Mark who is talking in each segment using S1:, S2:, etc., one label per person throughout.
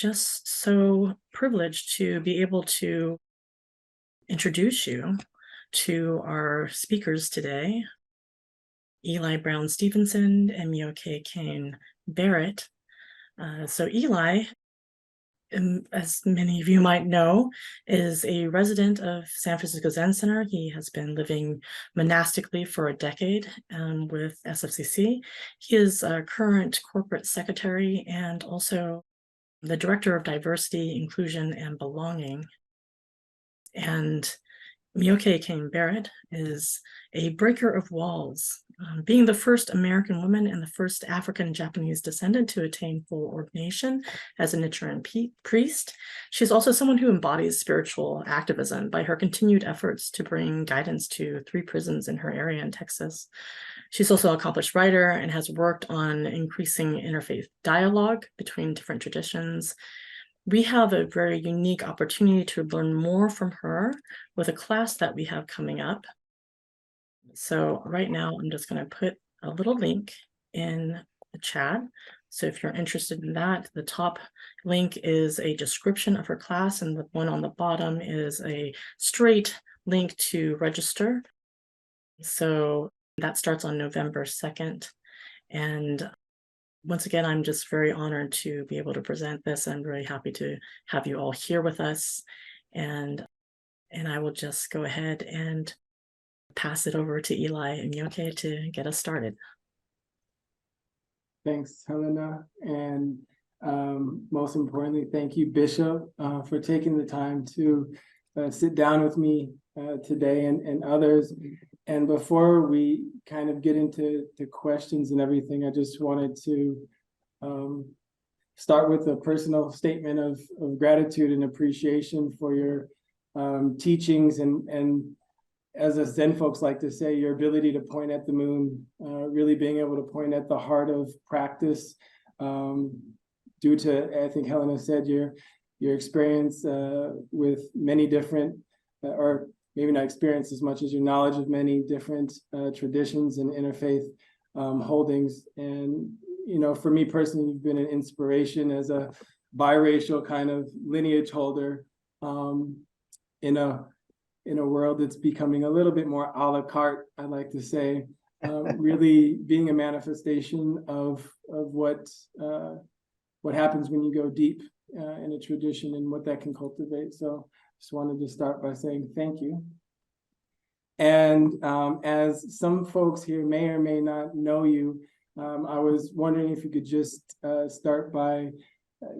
S1: just so privileged to be able to introduce you to our speakers today, Eli Brown-Stevenson and Myokei Caine-Barrett. So Eli, as many of you might know, is a resident of San Francisco Zen Center. He has been living monastically for a decade with SFCC. He is a current corporate secretary and also the Director of Diversity, Inclusion, and Belonging. And Myokei Caine-Barrett is a breaker of walls, being the first American woman and the first African-Japanese descendant to attain full ordination as a Nichiren priest. She's also someone who embodies spiritual activism by her continued efforts to bring guidance to 3 prisons in her area in Texas. She's also an accomplished writer and has worked on increasing interfaith dialogue between different traditions. We have a very unique opportunity to learn more from her with a class that we have coming up. So right now, I'm just going to put a little link in the chat. So if you're interested in that, the top link is a description of her class, and the one on the bottom is a straight link to register. So that starts on November 2nd. And once again, I'm just very honored to be able to present this. I'm very happy to have you all here with us. And I will just go ahead and pass it over to Eli and Myokei to get us started.
S2: Thanks, Helena. And most importantly, thank you, Bishop, for taking the time to sit down with me today and others. And before we kind of get into the questions and everything, I just wanted to start with a personal statement of gratitude and appreciation for your teachings and as us Zen folks like to say, your ability to point at the moon, really being able to point at the heart of practice due to, I think Helena said, your experience with many different, or maybe not experience as much as your knowledge of many different traditions and interfaith holdings. And, you know, for me personally, you've been an inspiration as a biracial kind of lineage holder in a world that's becoming a little bit more a la carte, I like to say, really being a manifestation of what happens when you go deep in a tradition and what that can cultivate. So just wanted to start by saying thank you. And as some folks here may or may not know you, I was wondering if you could just start by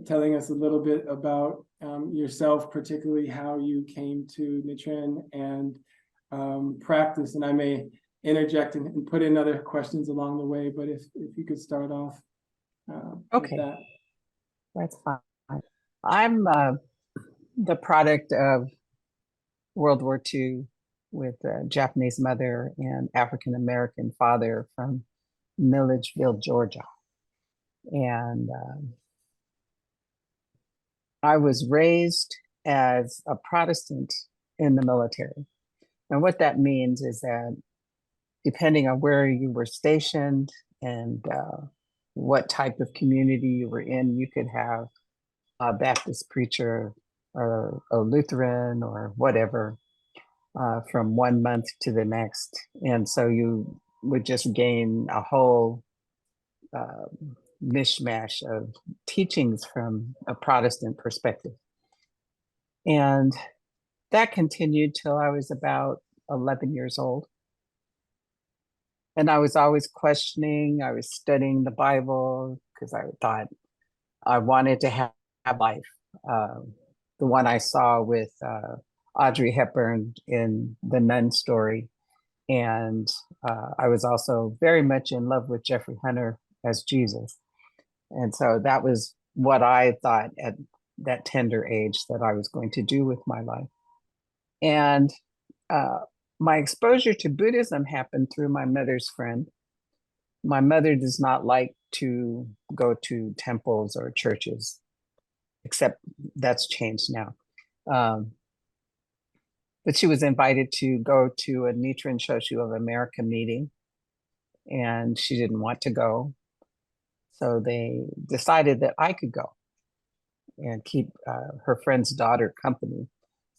S2: telling us a little bit about yourself, particularly how you came to Nichiren and practice. And I may interject and put in other questions along the way, but if you could start off
S3: okay.
S2: with that.
S3: That's fine. I'm the product of World War II with a Japanese mother and African-American father from Milledgeville, Georgia. And I was raised as a Protestant in the military. And what that means is that depending on where you were stationed and what type of community you were in, you could have a Baptist preacher or a Lutheran or whatever from 1 month to the next. And so you would just gain a whole mishmash of teachings from a Protestant perspective. And that continued till I was about 11 years old. And I was always questioning, I was studying the Bible because I thought I wanted to have life. The one I saw with Audrey Hepburn in the Nun story. And I was also very much in love with Jeffrey Hunter as Jesus. And so that was what I thought at that tender age that I was going to do with my life. And my exposure to Buddhism happened through my mother's friend. My mother does not like to go to temples or churches, except that's changed now. But she was invited to go to a Nichiren Shoshu of America meeting, and she didn't want to go. So they decided that I could go. and keep her friend's daughter company.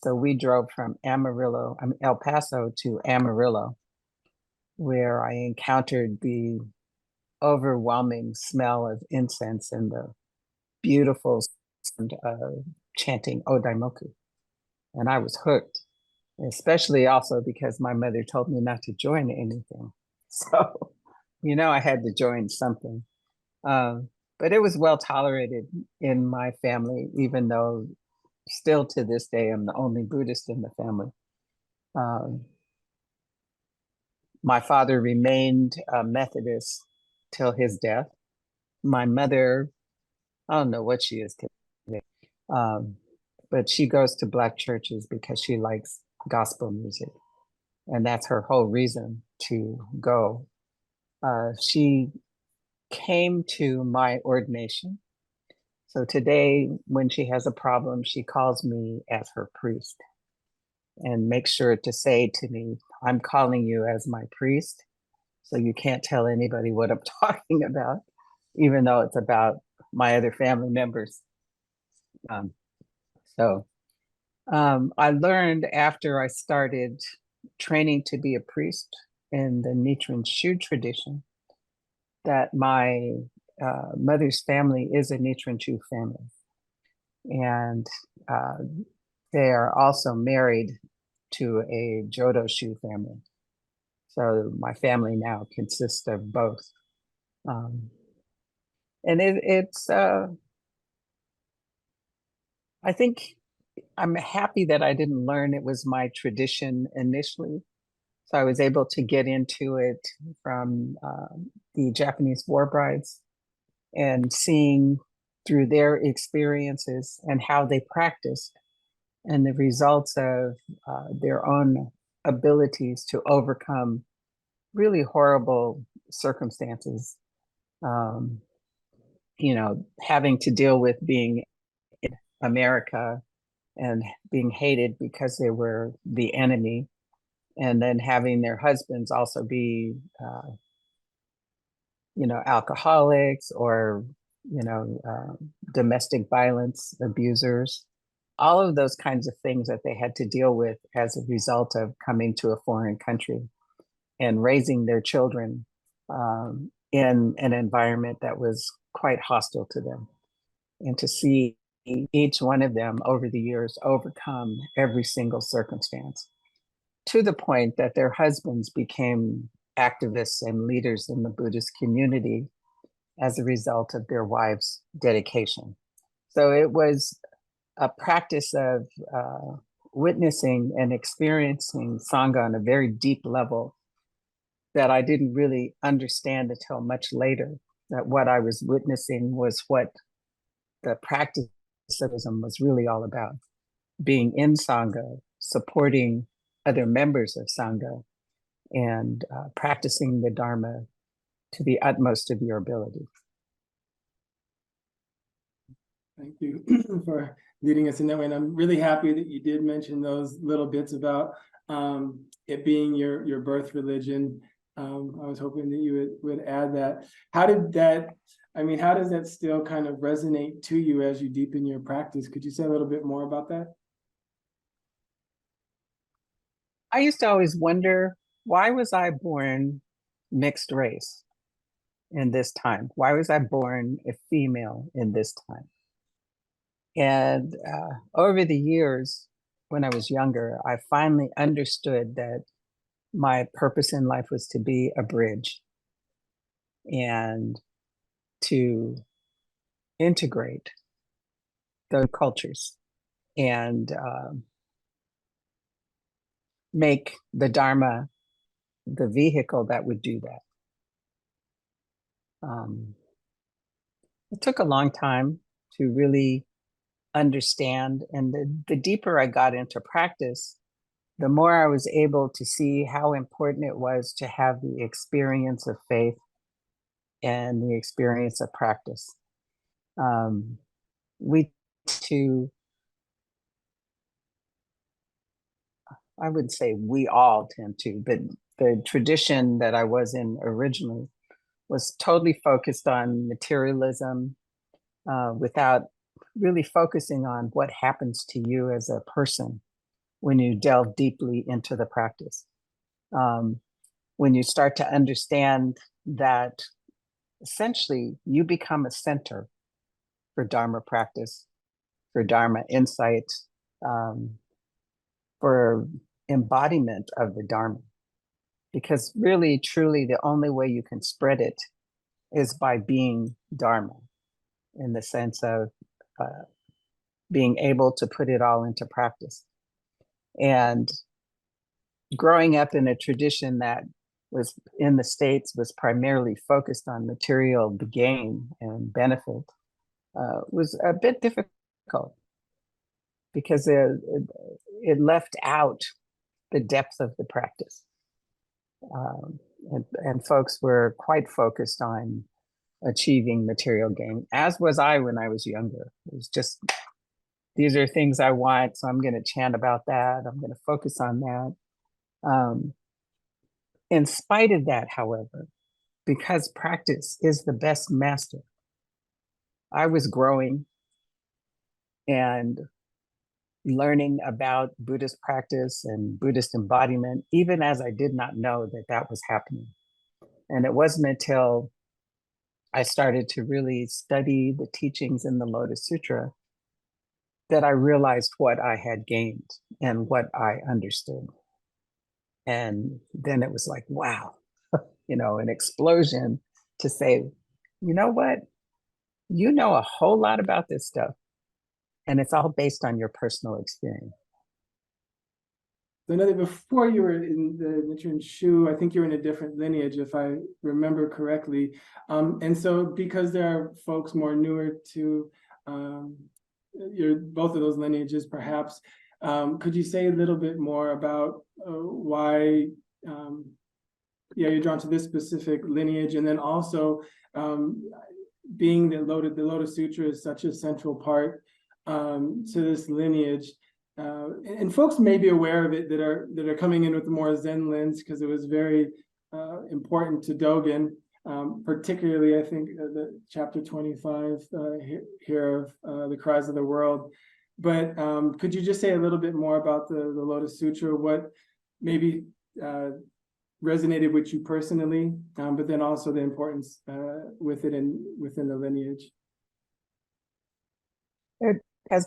S3: So we drove from El Paso to Amarillo, where I encountered the overwhelming smell of incense and the beautiful sound of chanting Odaimoku. And I was hooked, especially also because my mother told me not to join anything. So, I had to join something. But it was well tolerated in my family, even though still to this day, I'm the only Buddhist in the family. My father remained a Methodist till his death. My mother, I don't know what she is today, but she goes to Black churches because she likes gospel music. And that's her whole reason to go. She came to my ordination. So today, when she has a problem, she calls me as her priest and makes sure to say to me, I'm calling you as my priest, so you can't tell anybody what I'm talking about, even though it's about my other family members. I learned after I started training to be a priest in the Nichiren Shu tradition that my mother's family is a Nichiren Shu family. And they are also married to a Jodo Shu family. So my family now consists of both. And it's I think I'm happy that I didn't learn it was my tradition initially. So I was able to get into it from the Japanese war brides and seeing through their experiences and how they practiced and the results of their own abilities to overcome really horrible circumstances. Having to deal with being in America and being hated because they were the enemy, and then having their husbands also be, alcoholics or, domestic violence abusers, all of those kinds of things that they had to deal with as a result of coming to a foreign country and raising their children in an environment that was quite hostile to them. And to see each one of them over the years overcome every single circumstance to the point that their husbands became activists and leaders in the Buddhist community as a result of their wives' dedication. So it was a practice of witnessing and experiencing Sangha on a very deep level that I didn't really understand until much later, that what I was witnessing was what the practice of Buddhism was really all about. Being in Sangha, supporting other members of Sangha, and practicing the Dharma to the utmost of your ability.
S2: Thank you for leading us in that way. And I'm really happy that you did mention those little bits about it being your birth religion. I was hoping that you would add that. How does that still kind of resonate to you as you deepen your practice? Could you say a little bit more about that?
S3: I used to always wonder, why was I born mixed race in this time? Why was I born a female in this time? And over the years, when I was younger, I finally understood that my purpose in life was to be a bridge and to integrate those cultures and make the Dharma the vehicle that would do that. It took a long time to really understand, and the deeper I got into practice, the more I was able to see how important it was to have the experience of faith and the experience of practice. I would say we all tend to, but the tradition that I was in originally was totally focused on materialism without really focusing on what happens to you as a person when you delve deeply into the practice. When you start to understand that essentially you become a center for Dharma practice, for Dharma insight, for embodiment of the Dharma. Because really, truly, the only way you can spread it is by being Dharma, in the sense of being able to put it all into practice. And growing up in a tradition that was in the States was primarily focused on material gain and benefit was a bit difficult because it left out the depth of the practice. And folks were quite focused on achieving material gain, as was I when I was younger. It was just, these are things I want, so I'm going to chant about that. I'm going to focus on that. In spite of that, however, because practice is the best master, I was growing and learning about Buddhist practice and Buddhist embodiment, even as I did not know that that was happening. And it wasn't until I started to really study the teachings in the Lotus Sutra that I realized what I had gained and what I understood. And then it was like, wow, an explosion to say, you know what? You know a whole lot about this stuff. And it's all based on your personal experience.
S2: So now that before you were in the Nichiren Shu, I think you were in a different lineage, if I remember correctly. And so because there are folks more newer to both of those lineages, perhaps, could you say a little bit more about why you're drawn to this specific lineage, and then also being that the Lotus Sutra is such a central part to this lineage, and folks may be aware of it that are coming in with a more Zen lens, because it was very important to Dogen, particularly I think the chapter 25 here of the Cries of the World. But could you just say a little bit more about the Lotus Sutra, what maybe resonated with you personally, but then also the importance with it within the lineage?
S3: It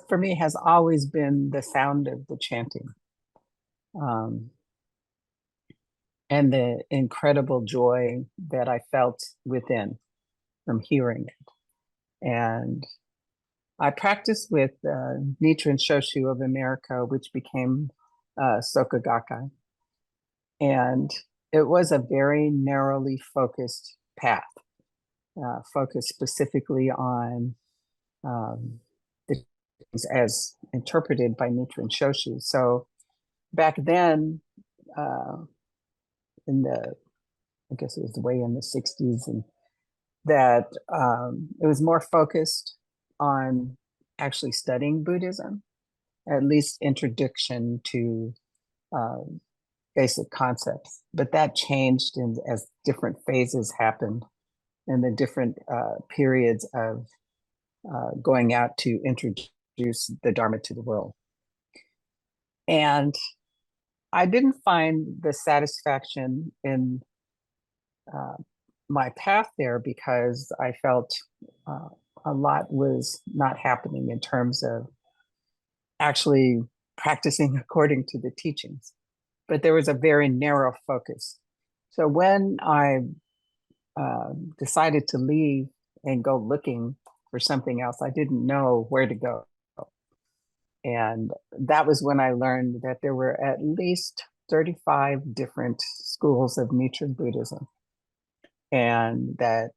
S3: for me has always been the sound of the chanting, and the incredible joy that I felt within from hearing it. And I practiced with Nichiren Shoshu of America, which became Soka Gakkai. And it was a very narrowly focused path, focused specifically on the things as interpreted by Nichiren Shoshu. So back then, I guess it was way in the 60s, and that it was more focused on actually studying Buddhism, at least introduction to basic concepts. But that changed as different phases happened and the different periods of going out to introduce the Dharma to the world. And I didn't find the satisfaction in my path there, because I felt a lot was not happening in terms of actually practicing according to the teachings. But there was a very narrow focus. So when I decided to leave and go looking for something else, I didn't know where to go. And that was when I learned that there were at least 35 different schools of Nichiren Buddhism, and that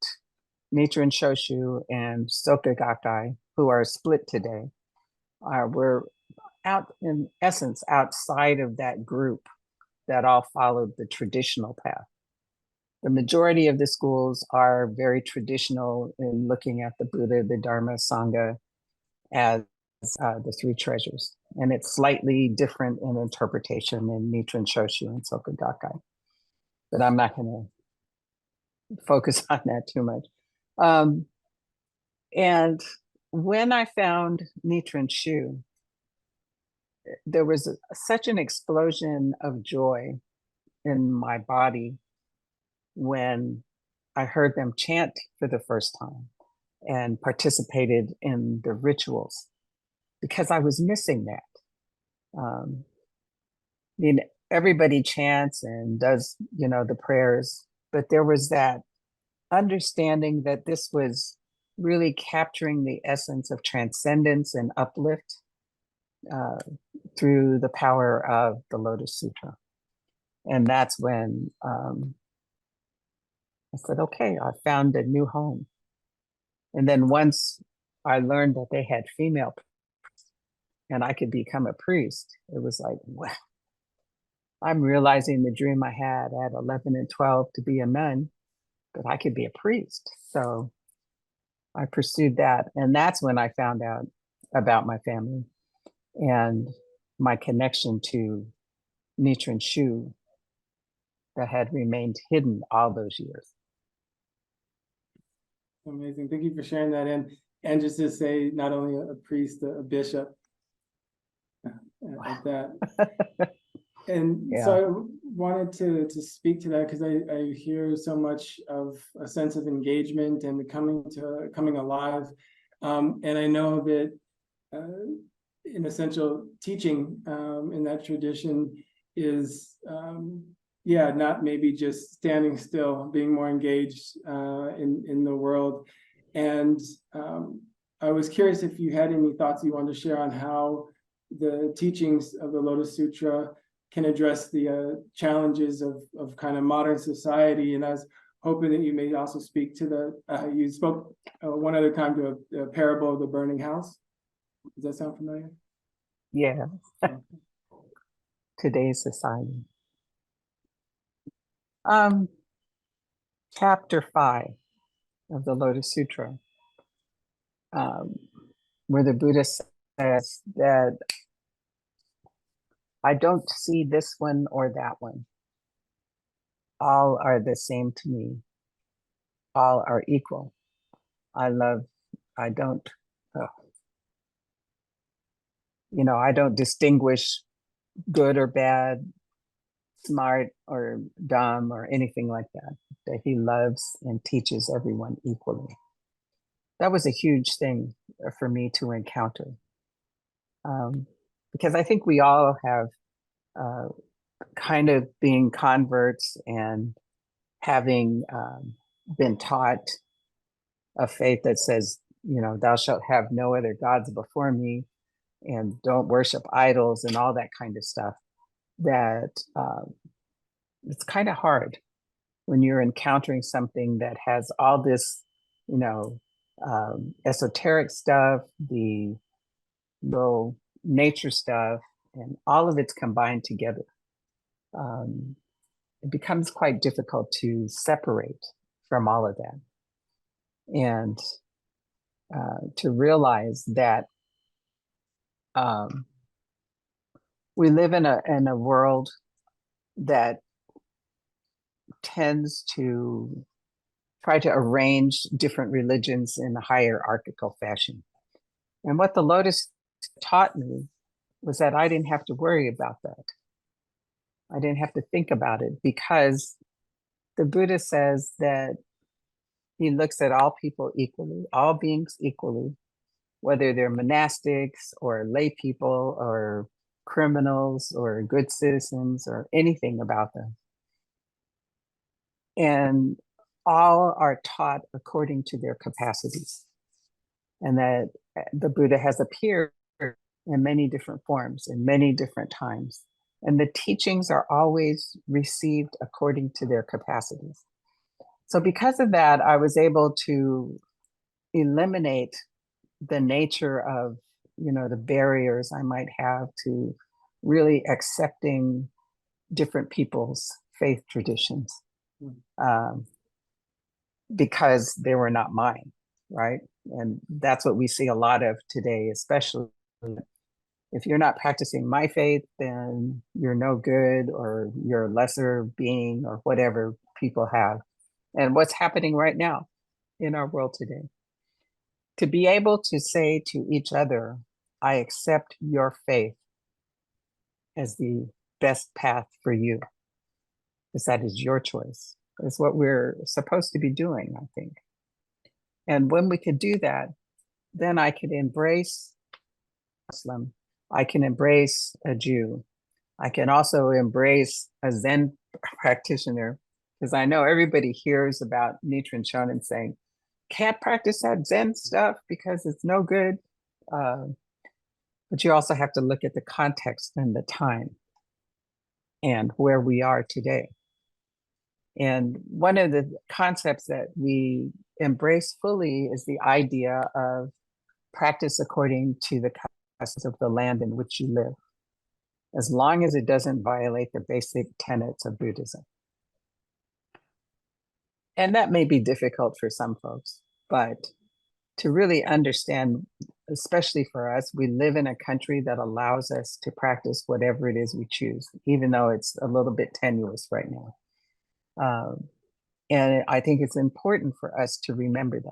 S3: Nichiren Shoshu and Soka Gakkai, who are split today, were out, in essence, outside of that group that all followed the traditional path. The majority of the schools are very traditional in looking at the Buddha, the Dharma, Sangha as the three treasures. And it's slightly different in interpretation in Nichiren Shoshu and Soka Gakkai. But I'm not going to focus on that too much. And when I found Nichiren Shu, there was such an explosion of joy in my body when I heard them chant for the first time and participated in the rituals, because I was missing that. I mean, everybody chants and does, the prayers, but there was that understanding that this was really capturing the essence of transcendence and uplift through the power of the Lotus Sutra. And that's when I said, okay, I found a new home. And then once I learned that they had female priests and I could become a priest, it was like, wow, I'm realizing the dream I had at 11 and 12 to be a nun, but I could be a priest. So I pursued that. And that's when I found out about my family and my connection to Nichiren Shu that had remained hidden all those years.
S2: Amazing. Thank you for sharing that. And just to say, not only a priest, a bishop at that. And
S3: Yeah.
S2: so I wanted to speak to that because I hear so much of a sense of engagement and coming alive. And I know that an essential teaching in that tradition is not maybe just standing still, being more engaged in the world. And I was curious if you had any thoughts you wanted to share on how the teachings of the Lotus Sutra can address the challenges of kind of modern society. And I was hoping that you may also speak to you spoke one other time to a parable of the burning house. Does that sound familiar?
S3: Yeah. Today's society. Chapter 5 of the Lotus Sutra, where the Buddha says that I don't see this one or that one. All are the same to me. All are equal. I don't distinguish good or bad, smart or dumb or anything like that. That he loves and teaches everyone equally. That was a huge thing for me to encounter. Because I think we all have kind of being converts and having been taught a faith that says, thou shalt have no other gods before me and don't worship idols and all that kind of stuff, that it's kind of hard when you're encountering something that has all this, esoteric stuff, the little nature stuff, and all of it's combined together. It becomes quite difficult to separate from all of that. And to realize that we live in a world that tends to try to arrange different religions in a hierarchical fashion. And what the Lotus taught me was that I didn't have to worry about that. I didn't have to think about it, because the Buddha says that he looks at all people equally, all beings equally, whether they're monastics or lay people or criminals or good citizens or anything about them. And all are taught according to their capacities. And that the Buddha has appeared in many different forms, in many different times. And the teachings are always received according to their capacities. So because of that, I was able to eliminate the nature of, the barriers I might have to really accepting different people's faith traditions, because they were not mine, right? And that's what we see a lot of today, especially if you're not practicing my faith, then you're no good, or you're a lesser being, or whatever people have. And what's happening right now in our world today. to be able to say to each other, I accept your faith as the best path for you, because that is your choice, is what we're supposed to be doing, I think. And when we could do that, then I could embrace Muslim, I can embrace a Jew, I can also embrace a Zen practitioner, because I know everybody hears about Nichiren Shonin saying, can't practice that Zen stuff because it's no good. But you also have to look at the context and the time and where we are today. And one of the concepts that we embrace fully is the idea of practice according to the customs of the land in which you live, as long as it doesn't violate the basic tenets of Buddhism. And that may be difficult for some folks, but to really understand, especially for us, we live in a country that allows us to practice whatever it is we choose, even though it's a little bit tenuous right now. And I think it's important for us to remember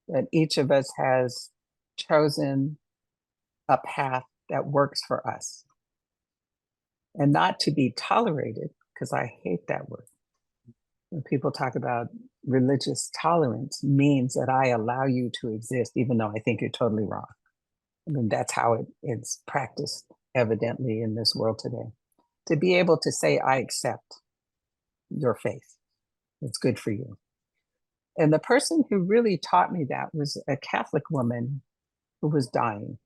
S3: that each of us has chosen a path that works for us, and not to be tolerated, because I hate that word. When people talk about religious tolerance, means that I allow you to exist, even though I think you're totally wrong. I mean, that's how it's practiced, evidently, in this world today. To be able to say, I accept your faith. It's good for you. And the person who really taught me that was a Catholic woman who was dying.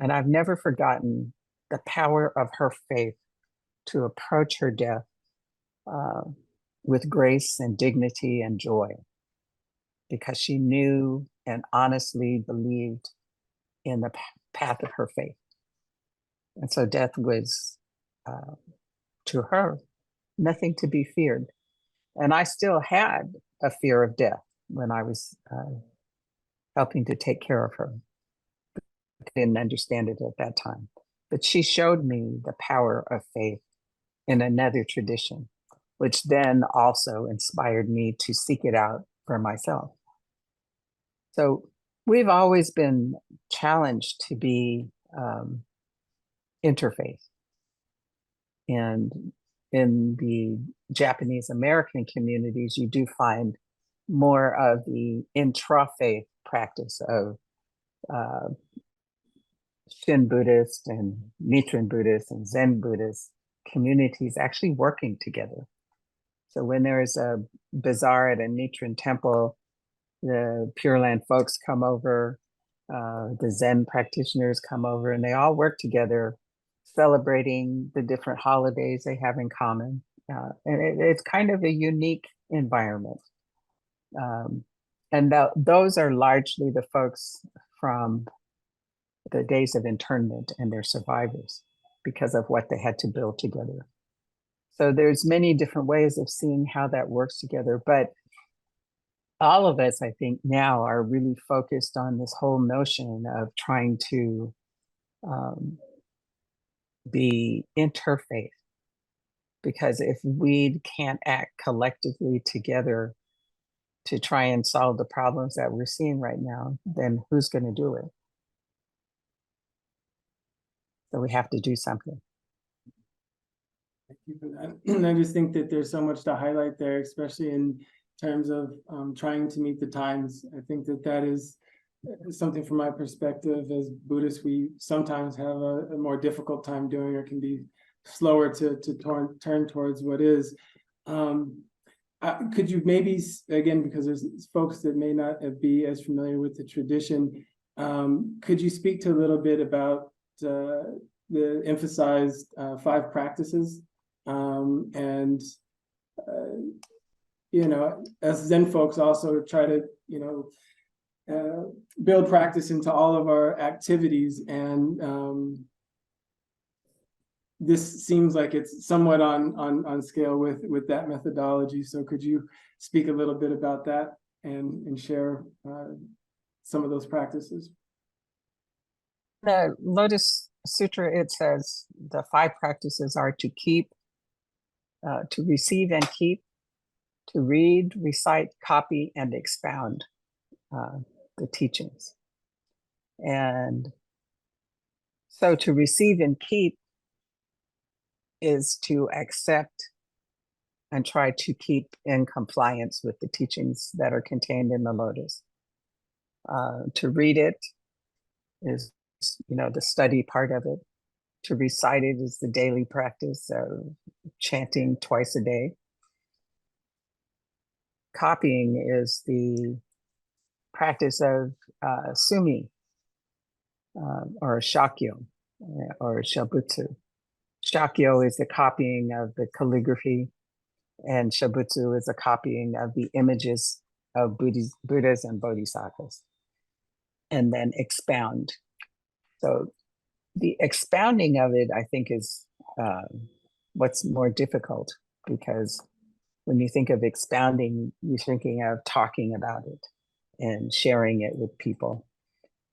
S3: And I've never forgotten the power of her faith to approach her death with grace and dignity and joy, because she knew and honestly believed in the path of her faith. And so death was, to her, nothing to be feared. And I still had a fear of death when I was helping to take care of her. I didn't understand it at that time. But she showed me the power of faith in another tradition, which then also inspired me to seek it out for myself. So we've always been challenged to be interfaith. And in the Japanese American communities, you do find more of the intra-faith practice of Shin Buddhist and Nichiren Buddhist and Zen Buddhist communities actually working together. So when there's a bazaar at a Nichiren temple, the Pure Land folks come over, the Zen practitioners come over, and they all work together, celebrating the different holidays they have in common. And it's kind of a unique environment. And those are largely the folks from the days of internment and their survivors, because of what they had to build together. So there's many different ways of seeing how that works together. But all of us, I think, now are really focused on this whole notion of trying to be interfaith. Because if we can't act collectively together to try and solve the problems that we're seeing right now, then who's going to do it? So we have to do something.
S2: Thank you for that. And I just think that there's so much to highlight there, especially in terms of trying to meet the times. I think that is something from my perspective as Buddhists, we sometimes have a more difficult time doing, or can be slower to turn towards what is. Could you maybe, again, because there's folks that may not be as familiar with the tradition, could you speak to a little bit about the emphasized 5 practices, and as Zen folks also try to build practice into all of our activities, and this seems like it's somewhat on scale with that methodology. So could you speak a little bit about that and share some of those practices?
S3: The Lotus Sutra, it says the 5 practices are to keep, to receive and keep, to read, recite, copy, and expound. the teachings. And so to receive and keep is to accept and try to keep in compliance with the teachings that are contained in the Lotus. To read it is, the study part of it. To recite it is the daily practice of chanting twice a day. Copying is the practice of sumi, or shakyo, or shabutsu. Shakyo is the copying of the calligraphy, and shabutsu is a copying of the images of Buddhas and Bodhisattvas, and then expound. So the expounding of it, I think, is what's more difficult, because when you think of expounding, you're thinking of talking about it and sharing it with people.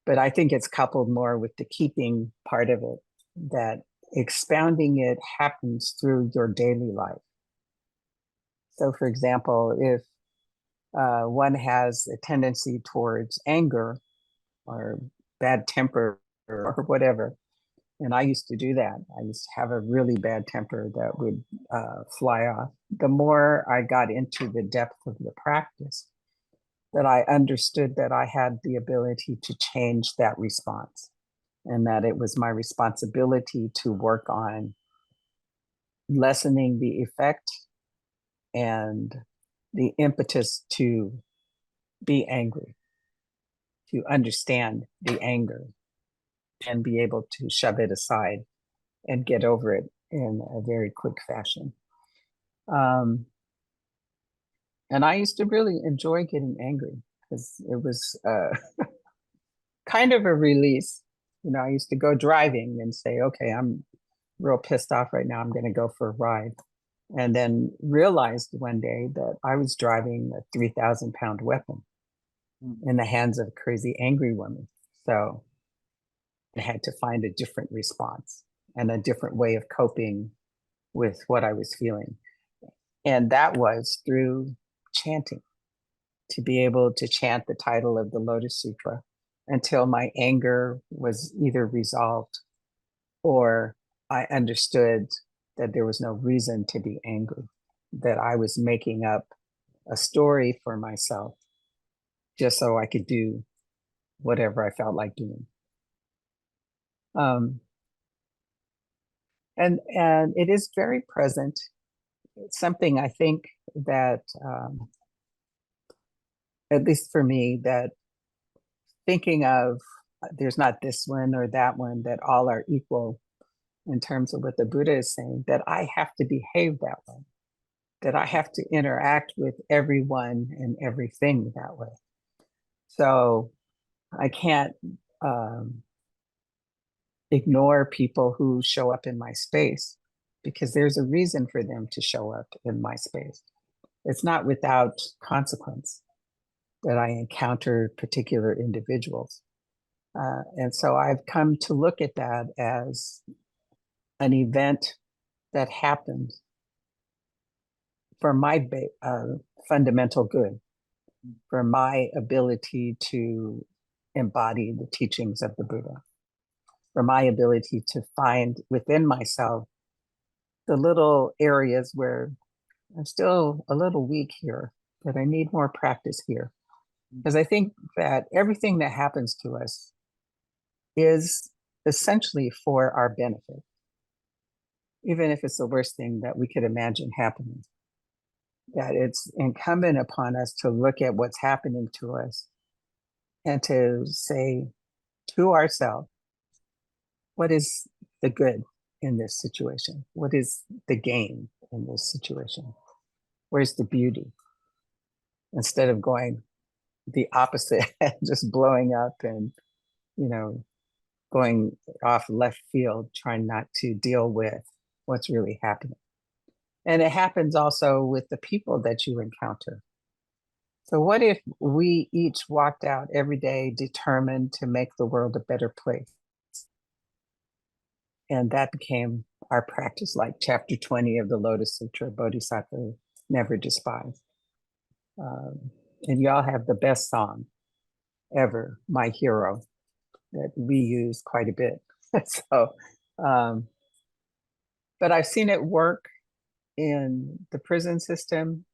S3: But I think it's coupled more with the keeping part of it, that expounding it happens through your daily life. So, for example, if one has a tendency towards anger or bad temper or whatever, and I used to do that. I used to have a really bad temper that would fly off. The more I got into the depth of the practice, that I understood that I had the ability to change that response, and that it was my responsibility to work on lessening the effect and the impetus to be angry, to understand the anger and be able to shove it aside and get over it in a very quick fashion. And I used to really enjoy getting angry, because it was kind of a release. I used to go driving and say, okay, I'm real pissed off right now, I'm going to go for a ride. And then realized one day that I was driving a 3,000-pound weapon in the hands of a crazy, angry woman. So I had to find a different response and a different way of coping with what I was feeling. And that was through chanting, to be able to chant the title of the Lotus Sutra until my anger was either resolved or I understood that there was no reason to be angry, that I was making up a story for myself just so I could do whatever I felt like doing. And it is very present. It's something I think that, at least for me, that thinking of there's not this one or that one, that all are equal in terms of what the Buddha is saying, that I have to behave that way, that I have to interact with everyone and everything that way. So I can't ignore people who show up in my space, because there's a reason for them to show up in my space. It's not without consequence that I encounter particular individuals. And so I've come to look at that as an event that happened for my fundamental good, for my ability to embody the teachings of the Buddha, for my ability to find within myself the little areas where I'm still a little weak here, but I need more practice here. Because I think that everything that happens to us is essentially for our benefit, even if it's the worst thing that we could imagine happening. That it's incumbent upon us to look at what's happening to us and to say to ourselves, what is the good in this situation? What is the gain in this situation? Where's the beauty? Instead of going the opposite, just blowing up and, going off left field, trying not to deal with what's really happening. And it happens also with the people that you encounter. So what if we each walked out every day determined to make the world a better place? And that became our practice, like chapter 20 of the Lotus Sutra, Bodhisattva never despise. And y'all have the best song. ever my hero that we use quite a bit. So, but I've seen it work in the prison system.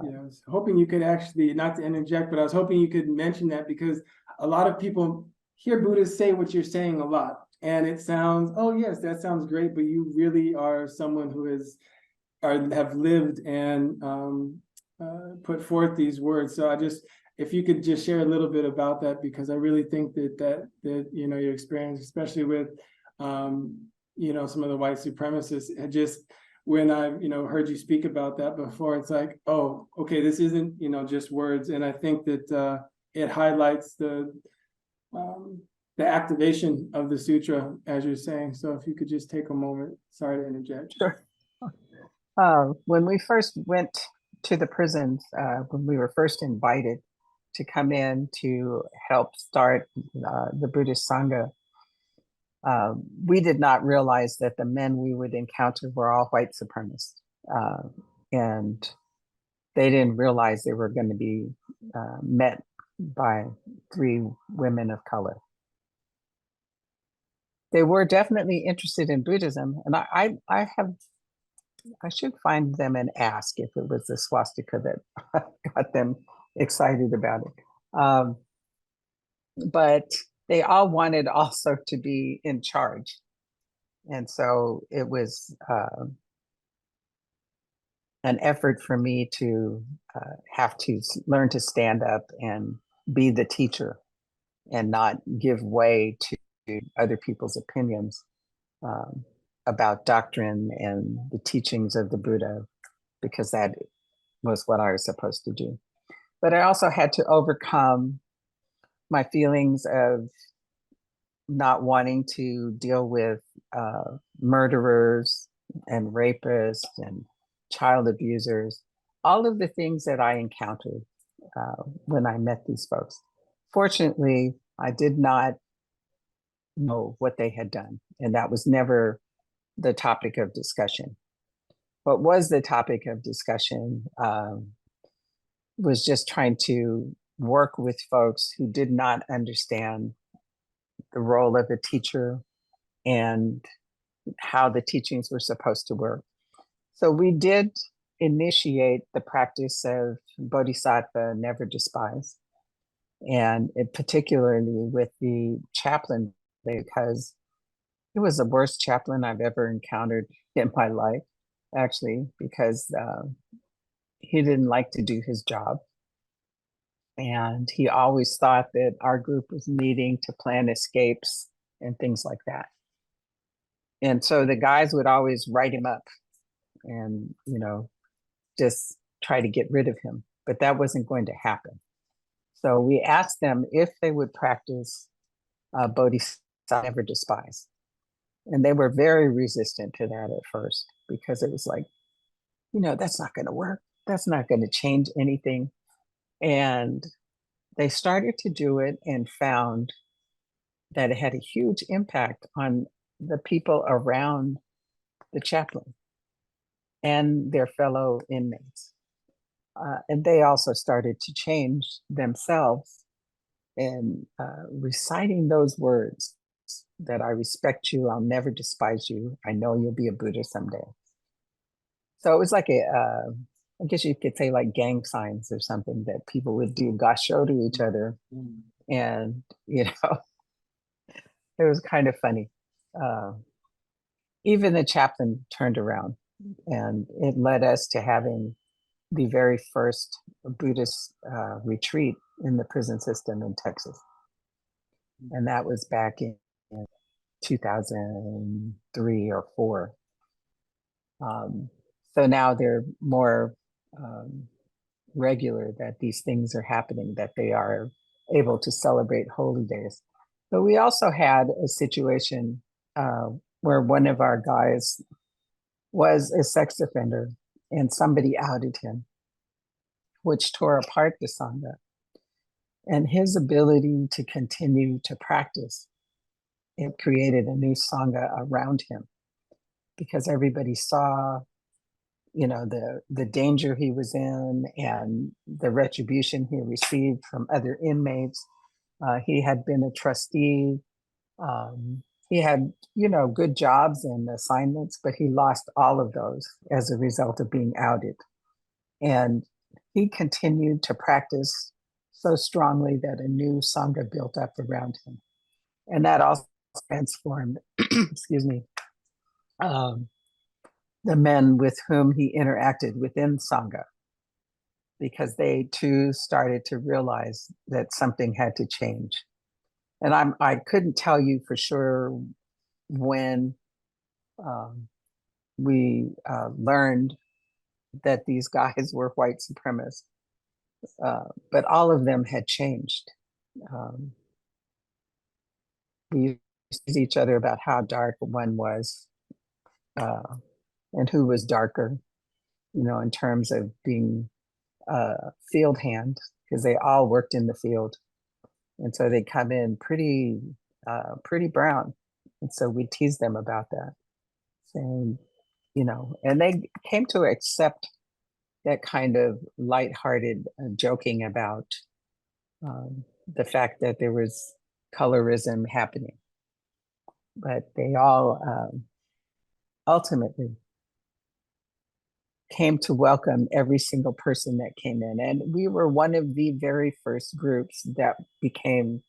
S2: Yeah, I was hoping you could actually, not to interject, but I was hoping you could mention that, because a lot of people hear Buddhists say what you're saying a lot, and it sounds, oh yes, that sounds great, but you really are someone who have lived and put forth these words. So if you could just share a little bit about that, because I really think that your experience, especially with some of the white supremacists, had just, when I've heard you speak about that before, it's like, oh, okay, this isn't just words. And I think that it highlights the activation of the sutra, as you're saying. So if you could just take a moment. Sorry to interject.
S3: Sure. When we first went to the prisons, when we were first invited to come in to help start the Buddhist Sangha, we did not realize that the men we would encounter were all white supremacists. And they didn't realize they were going to be met by 3 women of color. They were definitely interested in Buddhism, and I should find them and ask if it was the swastika that got them excited about it. But they all wanted also to be in charge. And so it was an effort for me to have to learn to stand up and be the teacher and not give way to other people's opinions about doctrine and the teachings of the Buddha, because that was what I was supposed to do. But I also had to overcome my feelings of not wanting to deal with murderers and rapists and child abusers, all of the things that I encountered when I met these folks. Fortunately, I did not know what they had done, and that was never the topic of discussion. What was the topic of discussion was just trying to work with folks who did not understand the role of a teacher and how the teachings were supposed to work. So we did initiate the practice of bodhisattva, never despise, and particularly with the chaplain, because it was the worst chaplain I've ever encountered in my life, actually, because he didn't like to do his job. And he always thought that our group was meeting to plan escapes and things like that. And so the guys would always write him up and, just try to get rid of him. But that wasn't going to happen. So we asked them if they would practice bodhisattva, never despise. And they were very resistant to that at first, because it was like, that's not going to work. That's not going to change anything. And they started to do it and found that it had a huge impact on the people around the chaplain and their fellow inmates. And they also started to change themselves and reciting those words that I respect you, I'll never despise you, I know you'll be a Buddha someday. So it was like I guess you could say like gang signs or something that people would do gasho to each other. And, it was kind of funny. Even the chaplain turned around, and it led us to having the very first Buddhist retreat in the prison system in Texas. And that was back in 2003 or 4. So now they're more regular that these things are happening, that they are able to celebrate holy days. But we also had a situation where one of our guys was a sex offender and somebody outed him, which tore apart the Sangha. And his ability to continue to practice, it created a new Sangha around him, because everybody saw the danger he was in and the retribution he received from other inmates. He had been a trustee. He had, good jobs and assignments, but he lost all of those as a result of being outed. And he continued to practice so strongly that a new Sangha built up around him. And that also transformed, excuse me, the men with whom he interacted within Sangha, because they too started to realize that something had to change. And I couldn't tell you for sure when we learned that these guys were white supremacists, but all of them had changed. We used to tease each other about how dark one was and who was darker, in terms of being field hand, because they all worked in the field. And so they come in pretty brown. And so we tease them about that, saying, and they came to accept that kind of lighthearted joking about the fact that there was colorism happening. But they all ultimately came to welcome every single person that came in. And we were one of the very first groups that became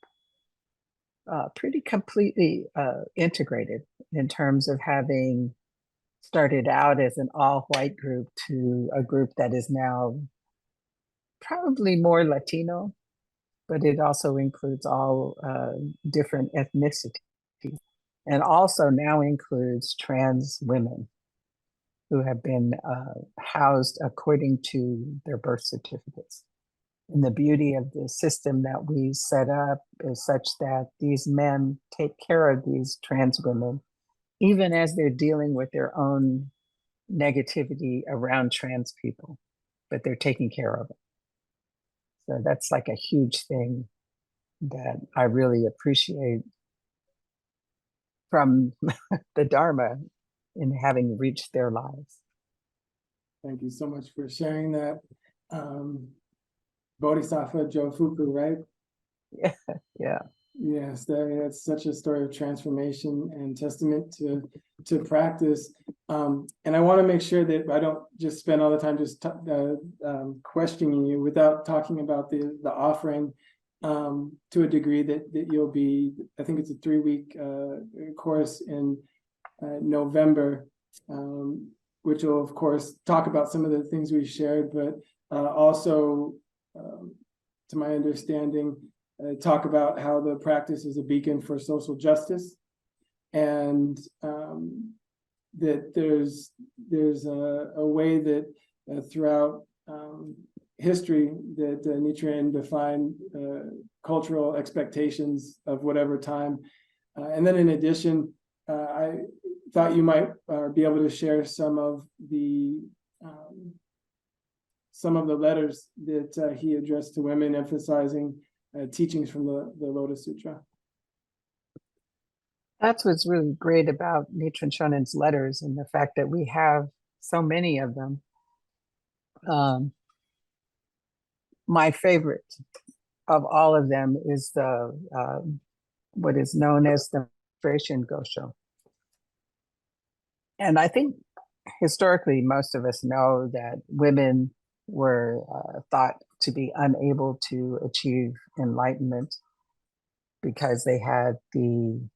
S3: pretty completely integrated, in terms of having started out as an all-white group to a group that is now probably more Latino, but it also includes all different ethnicities, and also now includes trans women who have been housed according to their birth certificates. And the beauty of the system that we set up is such that these men take care of these trans women, even as they're dealing with their own negativity around trans people, but they're taking care of it. So that's like a huge thing that I really appreciate from the Dharma in having reached their lives.
S2: Thank you so much for sharing that. Bodhisattva Jofuku, right?
S3: Yeah.
S2: Yes, that's such a story of transformation and testament to practice. And I want to make sure that I don't just spend all the time just questioning you without talking about the offering to a degree that you'll be, I think it's a 3-week course in November, which will of course talk about some of the things we shared, but also to my understanding, talk about how the practice is a beacon for social justice, and that there's a way that throughout history that Nichiren defined cultural expectations of whatever time. And then in addition, I thought you might be able to share some of the letters that he addressed to women, emphasizing teachings from the Lotus Sutra.
S3: That's what's really great about Nichiren Shonen's letters, and the fact that we have so many of them. My favorite of all of them is the what is known as the Menstruation Gosho. And I think historically, most of us know that women were thought to be unable to achieve enlightenment because they had the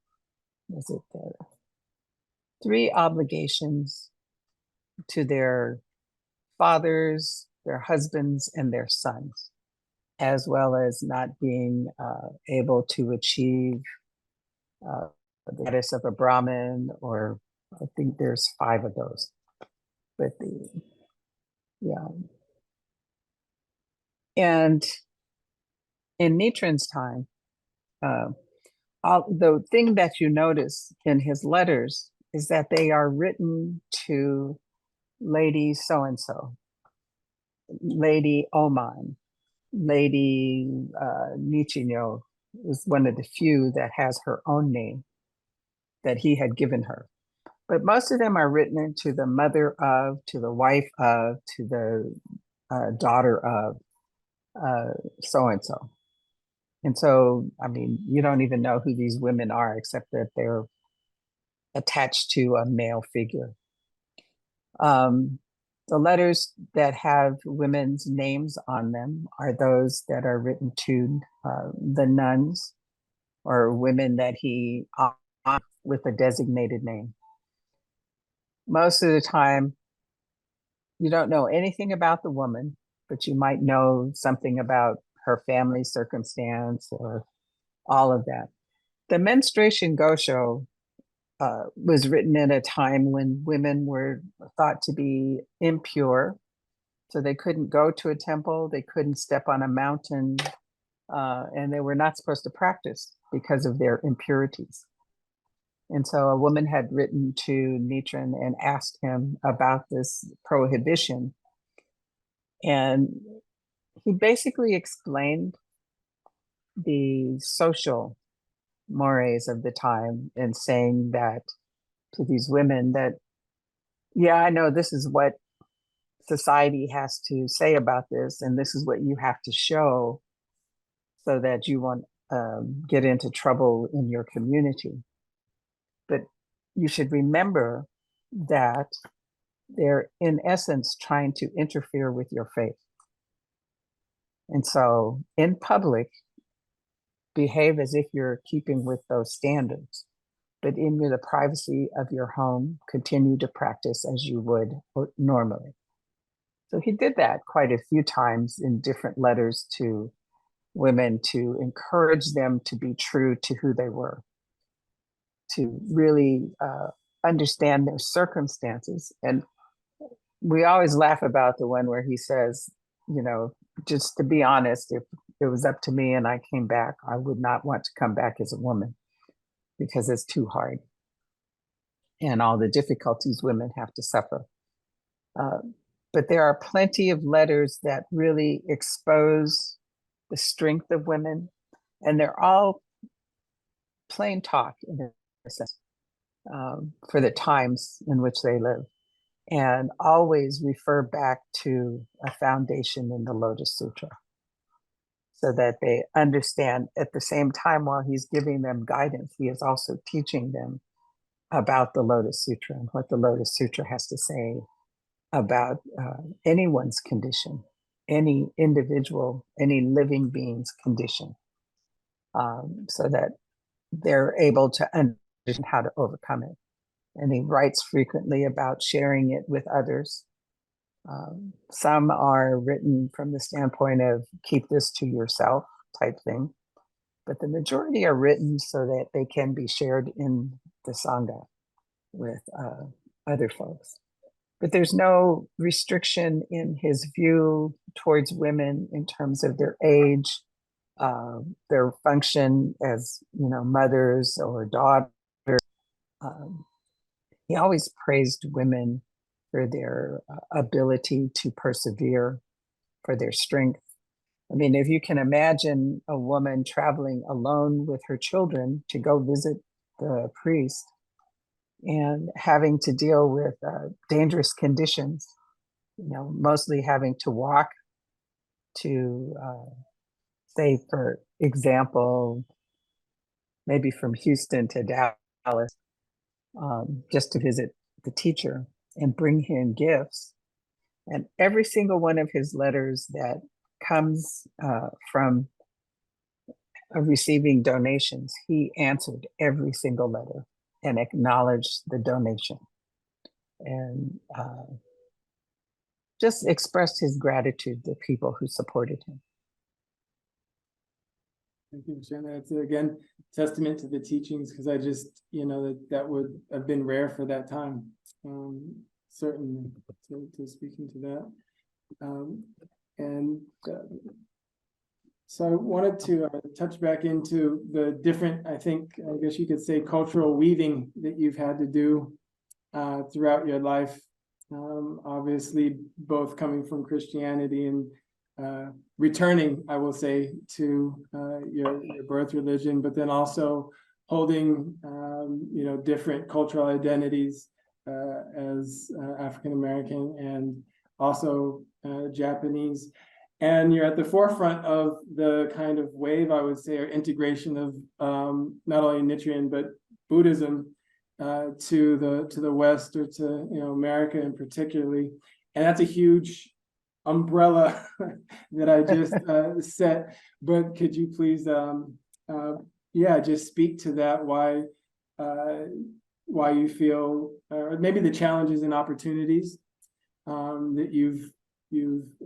S3: 3 obligations to their fathers, their husbands, and their sons, as well as not being able to achieve the status of a Brahmin, or I think there's 5 of those. But and in Nichiren's time, the thing that you notice in his letters is that they are written to Lady so-and-so, Lady Oman, Lady Nichinyo is one of the few that has her own name that he had given her. but most of them are written to the mother of, to the wife of, to the daughter of so-and-so. And so, I mean, you don't even know who these women are, except that they're attached to a male figure. The letters that have women's names on them are those that are written to the nuns or women that he honored with a designated name. Most of the time, you don't know anything about the woman, but you might know something about her family circumstance or all of that. The menstruation gosho was written at a time when women were thought to be impure. So they couldn't go to a temple, they couldn't step on a mountain, and they were not supposed to practice because of their impurities. And so a woman had written to Nichiren and asked him about this prohibition. And he basically explained the social mores of the time and saying that to these women that, yeah, I know this is what society has to say about this, and this is what you have to show so that you won't get into trouble in your community. But you should remember that they're in essence trying to interfere with your faith. And so in public, behave as if you're keeping with those standards, but in the privacy of your home, continue to practice as you would normally. So he did that quite a few times in different letters to women to encourage them to be true to who they were, to really understand their circumstances. And we always laugh about the one where he says, you know, just to be honest, if it was up to me and I came back, I would not want to come back as a woman because it's too hard and all the difficulties women have to suffer. But there are plenty of letters that really expose the strength of women, and they're all plain talk in a sense for the times in which they live, and always refer back to a foundation in the Lotus Sutra so that they understand at the same time while he's giving them guidance, he is also teaching them about the Lotus Sutra and what the Lotus Sutra has to say about anyone's condition, any individual, any living being's condition, so that they're able to understand how to overcome it. And he writes frequently about sharing it with others. Some are written from the standpoint of keep this to yourself type thing, but the majority are written so that they can be shared in the Sangha with other folks. But there's no restriction in his view towards women in terms of their age, their function as, you know, mothers or daughters. He always praised women for their ability to persevere, for their strength. I mean, if you can imagine a woman traveling alone with her children to go visit the priest and having to deal with dangerous conditions, you know, mostly having to walk to, say, for example, maybe from Houston to Dallas, just to visit the teacher and bring him gifts. And every single one of his letters that comes from receiving donations, he answered every single letter and acknowledged the donation and just expressed his gratitude to people who supported him.
S2: Thank you for sharing that. It's again testament to the teachings, because I just, you know, that would have been rare for that time. Certainly, to speaking to that. So I wanted to touch back into the different, I guess you could say, cultural weaving that you've had to do throughout your life. Obviously, both coming from Christianity and returning, I will say, to your birth religion, but then also holding, you know, different cultural identities as African American and also Japanese. And you're at the forefront of the kind of wave, I would say, or integration of not only Nichiren but Buddhism to the West, or to America in particularly. And that's a huge umbrella that I just set. But could you please, just speak to that? Why you feel, or maybe the challenges and opportunities that you've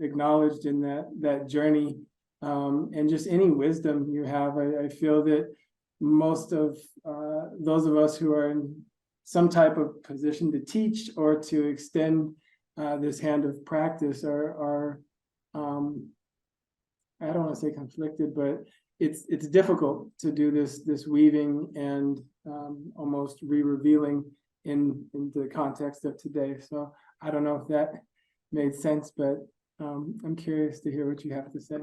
S2: acknowledged in that journey, and just any wisdom you have. I feel that most of those of us who are in some type of position to teach or to extend this hand of practice are I don't want to say conflicted, but it's difficult to do this weaving and almost re-revealing in the context of today. So I don't know if that made sense, but I'm curious to hear what you have to say.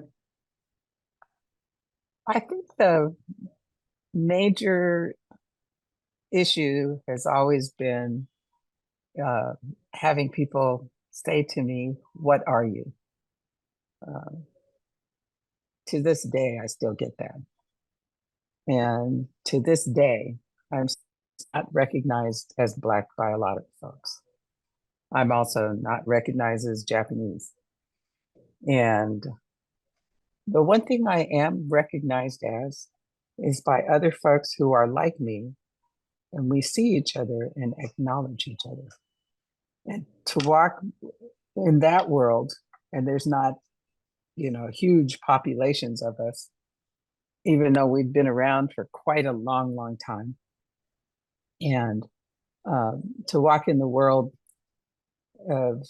S3: I think the major issue has always been having people say to me, "What are you?" To this day, I still get that. And to this day, I'm not recognized as Black by a lot of folks. I'm also not recognized as Japanese. And the one thing I am recognized as is by other folks who are like me, and we see each other and acknowledge each other. And to walk in that world, and there's not, huge populations of us, even though we've been around for quite a long, long time. And to walk in the world of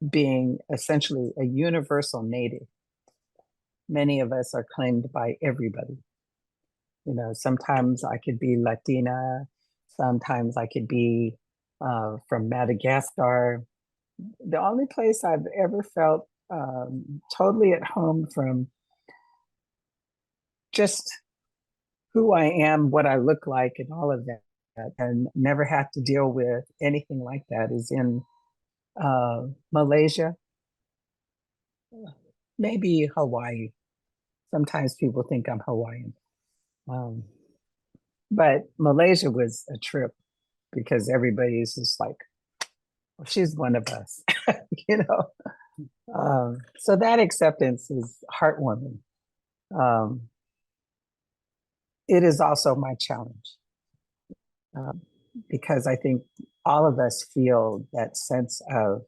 S3: being essentially a universal native. Many of us are claimed by everybody. Sometimes I could be Latina, sometimes I could be from Madagascar. The only place I've ever felt totally at home from just who I am, what I look like, and all of that, and never had to deal with anything like that is in Malaysia, maybe Hawaii. Sometimes people think I'm Hawaiian. But Malaysia was a trip because everybody's just like, well, she's one of us, So that acceptance is heartwarming. It is also my challenge because I think all of us feel that sense of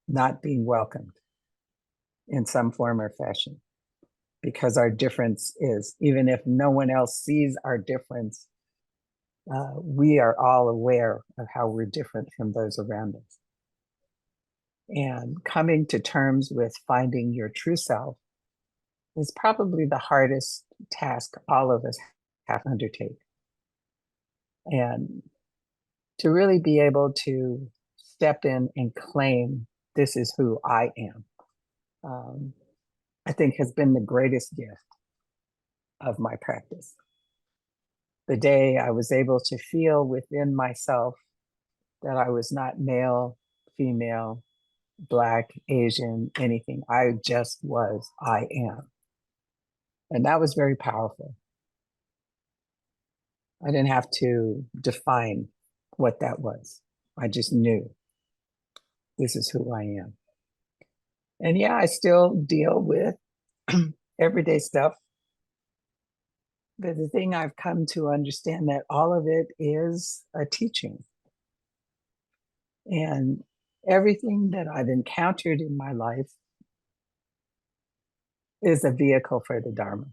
S3: not being welcomed in some form or fashion, because our difference is, even if no one else sees our difference, we are all aware of how we're different from those around us. And coming to terms with finding your true self is probably the hardest task all of us have to undertake. And to really be able to step in and claim this is who I am, I think has been the greatest gift of my practice. The day I was able to feel within myself that I was not male, female, Black, Asian, anything. I just was, I am. And that was very powerful. I didn't have to define what that was. I just knew this is who I am. And yeah, I still deal with everyday stuff. But the thing I've come to understand that all of it is a teaching. And everything that I've encountered in my life is a vehicle for the Dharma.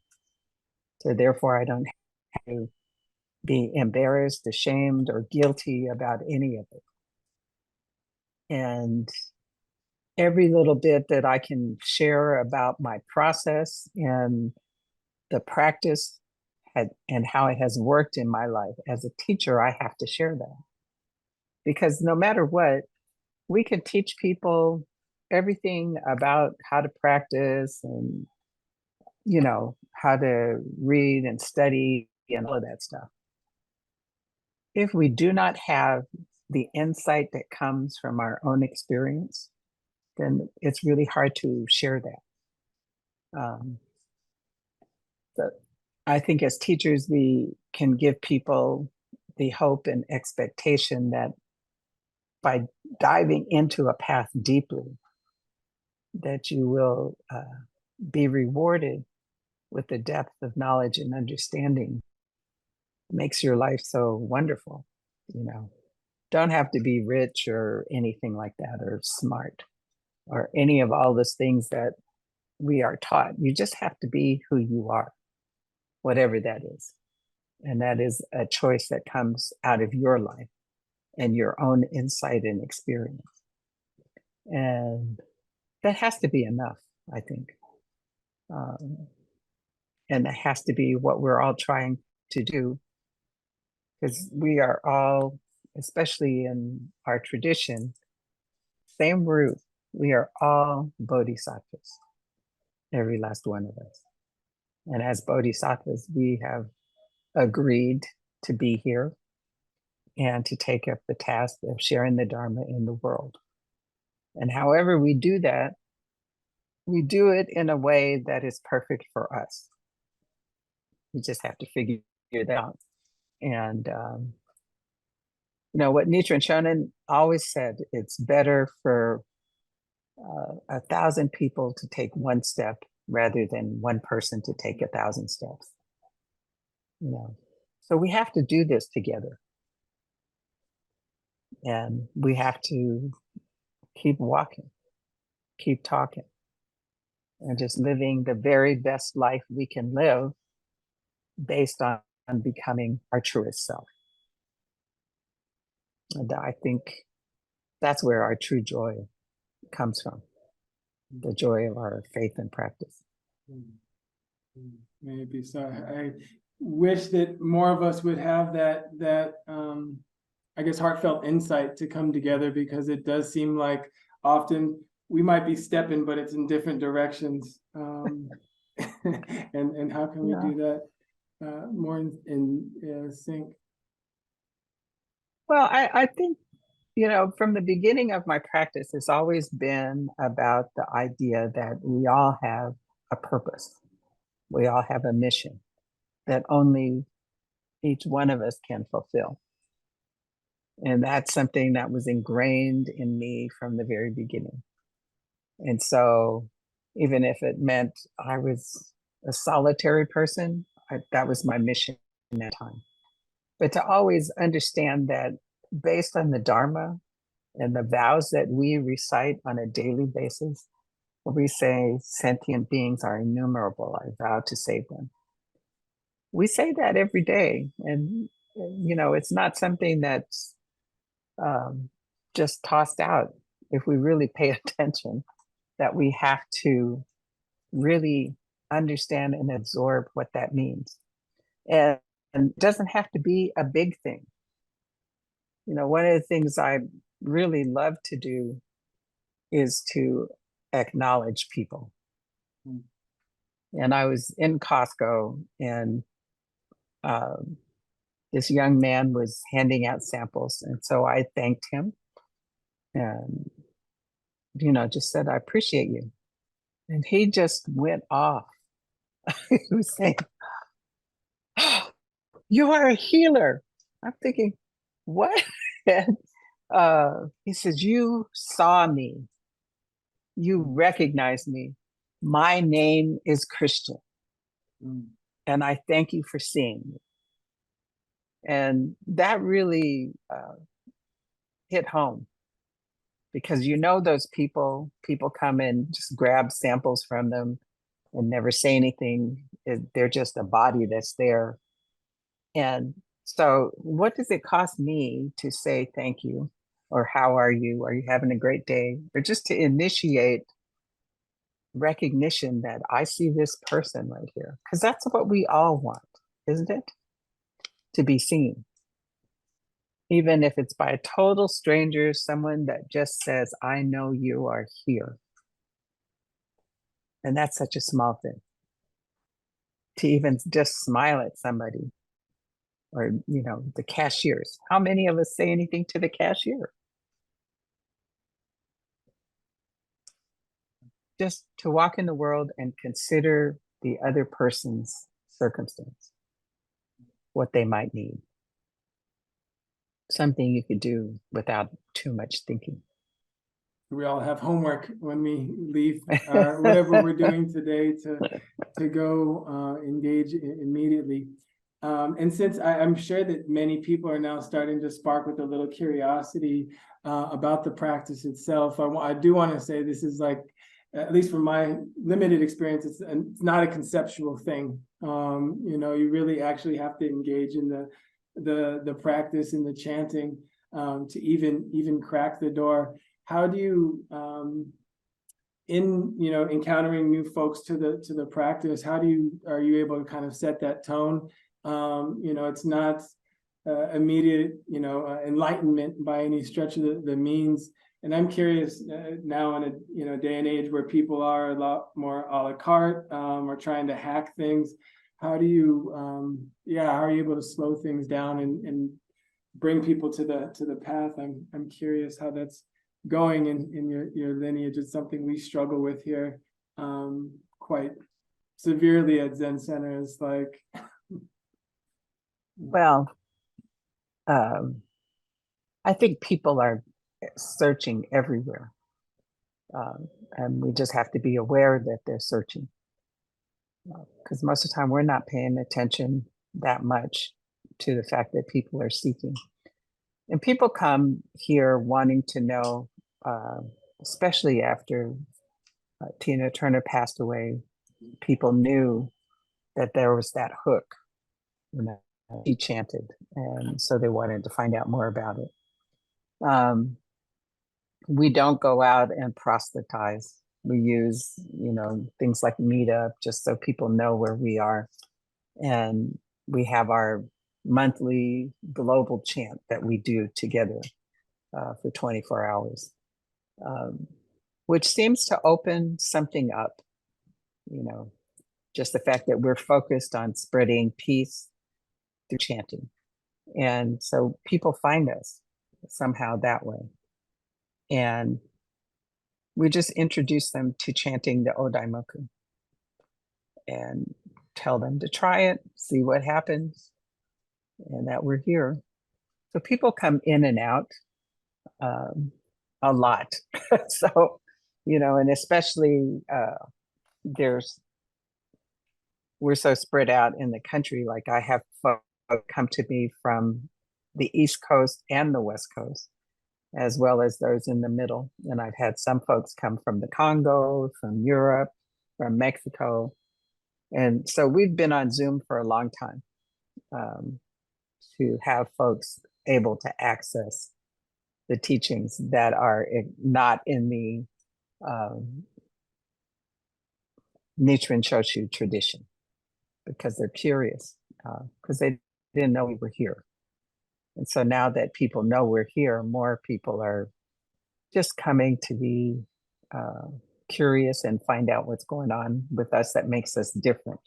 S3: So therefore, I don't have to be embarrassed, ashamed, or guilty about any of it. And every little bit that I can share about my process and the practice and how it has worked in my life as a teacher, I have to share that. Because no matter what, we can teach people everything about how to practice and, how to read and study and all of that stuff. if we do not have the insight that comes from our own experience, then it's really hard to share that. But I think as teachers, we can give people the hope and expectation that by diving into a path deeply, that you will be rewarded with the depth of knowledge and understanding. It makes your life so wonderful. Don't have to be rich or anything like that, or smart, or any of all those things that we are taught. You just have to be who you are, whatever that is. And that is a choice that comes out of your life and your own insight and experience. And that has to be enough, I think. And that has to be what we're all trying to do, because we are all, especially in our tradition, same root, we are all bodhisattvas, every last one of us. And as bodhisattvas, we have agreed to be here and to take up the task of sharing the Dharma in the world. And however we do that, we do it in a way that is perfect for us. We just have to figure that out. And what Nichiren Shonin always said, it's better for 1,000 people to take one step rather than one person to take 1,000 steps. So we have to do this together. And we have to keep walking, keep talking, and just living the very best life we can live based on becoming our truest self. And I think that's where our true joy comes from, the joy of our faith and practice.
S2: Maybe so. I wish that more of us would have that I guess heartfelt insight to come together, because it does seem like often we might be stepping, but it's in different directions. And how can we do that more in sync?
S3: Well, I think, from the beginning of my practice, it's always been about the idea that we all have a purpose. We all have a mission that only each one of us can fulfill. And that's something that was ingrained in me from the very beginning. And so even if it meant I was a solitary person, that was my mission in that time. But to always understand that based on the Dharma and the vows that we recite on a daily basis, we say sentient beings are innumerable, I vow to save them. We say that every day. And, it's not something that's just tossed out. If we really pay attention, that we have to really understand and absorb what that means. And it doesn't have to be a big thing. One of the things I really love to do is to acknowledge people. And I was in Costco, and this young man was handing out samples. And so I thanked him and, just said, I appreciate you. And he just went off. He was saying, oh, you are a healer. I'm thinking, what? He says, you saw me. You recognized me. My name is Christian. And I thank you for seeing me. And that really hit home, because those people come and just grab samples from them and never say anything. They're just a body that's there. And so what does it cost me to say thank you, or how are you? Are you having a great day? Or just to initiate recognition that I see this person right here, because that's what we all want, isn't it? To be seen. Even if it's by a total stranger, someone that just says, I know you are here. And that's such a small thing. To even just smile at somebody or, the cashiers. How many of us say anything to the cashier? Just to walk in the world and consider the other person's circumstance, what they might need. Something you could do without too much thinking.
S2: We all have homework when we leave whatever we're doing today to go engage immediately. And since I'm sure that many people are now starting to spark with a little curiosity about the practice itself, I do want to say this is like, at least from my limited experience, it's not a conceptual thing. You really actually have to engage in the practice and the chanting to even crack the door. How do you, encountering new folks to the practice, are you able to kind of set that tone? It's not immediate, enlightenment by any stretch of the means. And I'm curious now in a day and age where people are a lot more a la carte or trying to hack things. How are you able to slow things down and bring people to the path? I'm curious how that's going in your lineage. It's something we struggle with here quite severely at Zen Center. It's like,
S3: well, I think people are searching everywhere, and we just have to be aware that they're searching, because most of the time we're not paying attention that much to the fact that people are seeking. And people come here wanting to know, especially after Tina Turner passed away, people knew that there was that hook, he chanted, and so they wanted to find out more about it. We don't go out and proselytize. We use, things like Meetup just so people know where we are. And we have our monthly global chant that we do together for 24 hours, which seems to open something up, just the fact that we're focused on spreading peace through chanting. And so people find us somehow that way. And we just introduce them to chanting the Odaimoku and tell them to try it, see what happens, and that we're here. So people come in and out a lot. So, and especially we're so spread out in the country. Like I have folks come to me from the East Coast and the West Coast, as well as those in the middle. And I've had some folks come from the Congo, from Europe, from Mexico. And so we've been on Zoom for a long time to have folks able to access the teachings that are not in the Nichiren Shoshu tradition, because they're curious, because they didn't know we were here. And so now that people know we're here, more people are just coming to be curious and find out what's going on with us that makes us different.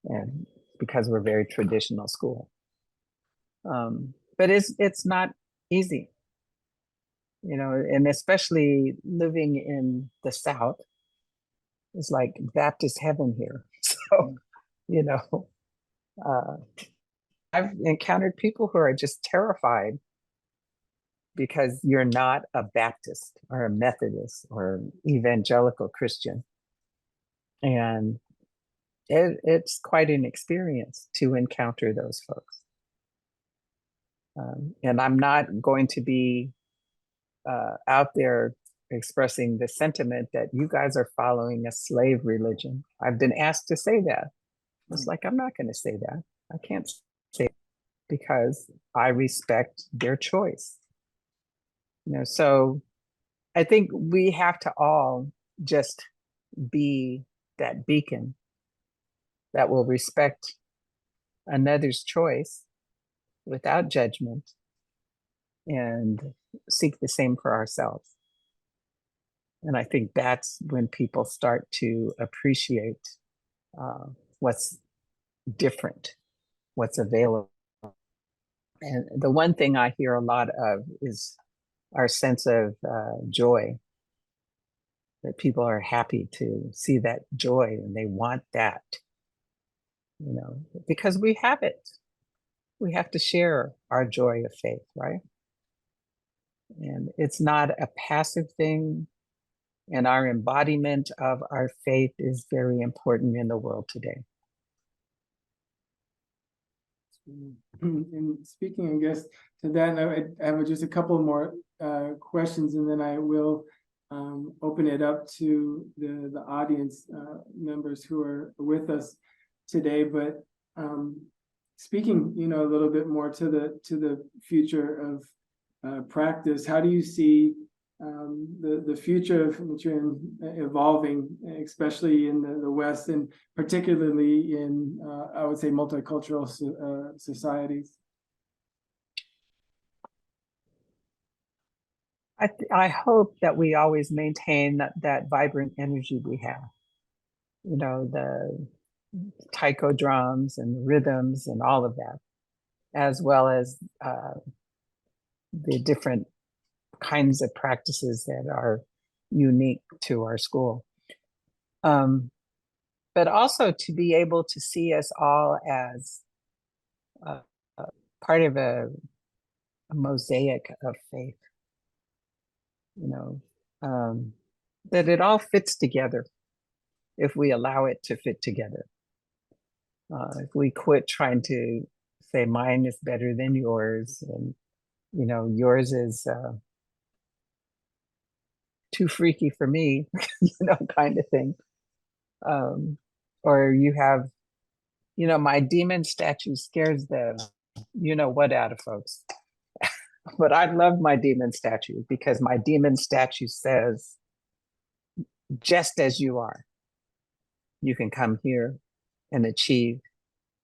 S3: And because we're very traditional school. But it's not easy, and especially living in the South, it's like Baptist heaven here. So, I've encountered people who are just terrified because you're not a Baptist or a Methodist or evangelical Christian. And it's quite an experience to encounter those folks. And I'm not going to be out there expressing the sentiment that you guys are following a slave religion. I've been asked to say that. It's like, I'm not going to say that. I can't say it because I respect their choice. So I think we have to all just be that beacon that will respect another's choice without judgment and seek the same for ourselves. And I think that's when people start to appreciate what's different, what's available. And the one thing I hear a lot of is our sense of joy, that people are happy to see that joy and they want that, because we have it. We have to share our joy of faith, right? And it's not a passive thing. And our embodiment of our faith is very important in the world today.
S2: And speaking, I guess, to that, I have just a couple more questions, and then I will open it up to the audience members who are with us today. But speaking, a little bit more to the future of practice, how do you see the future of Nichiren evolving, especially in the West, and particularly in, I would say, multicultural societies?
S3: I hope that we always maintain that vibrant energy we have. The taiko drums and rhythms and all of that, as well as the different kinds of practices that are unique to our school. But also to be able to see us all as part of a mosaic of faith, that it all fits together if we allow it to fit together. If we quit trying to say mine is better than yours, and yours is too freaky for me, kind of thing. Or you have, my demon statue scares the what out of folks. But I love my demon statue because my demon statue says, just as you are, you can come here and achieve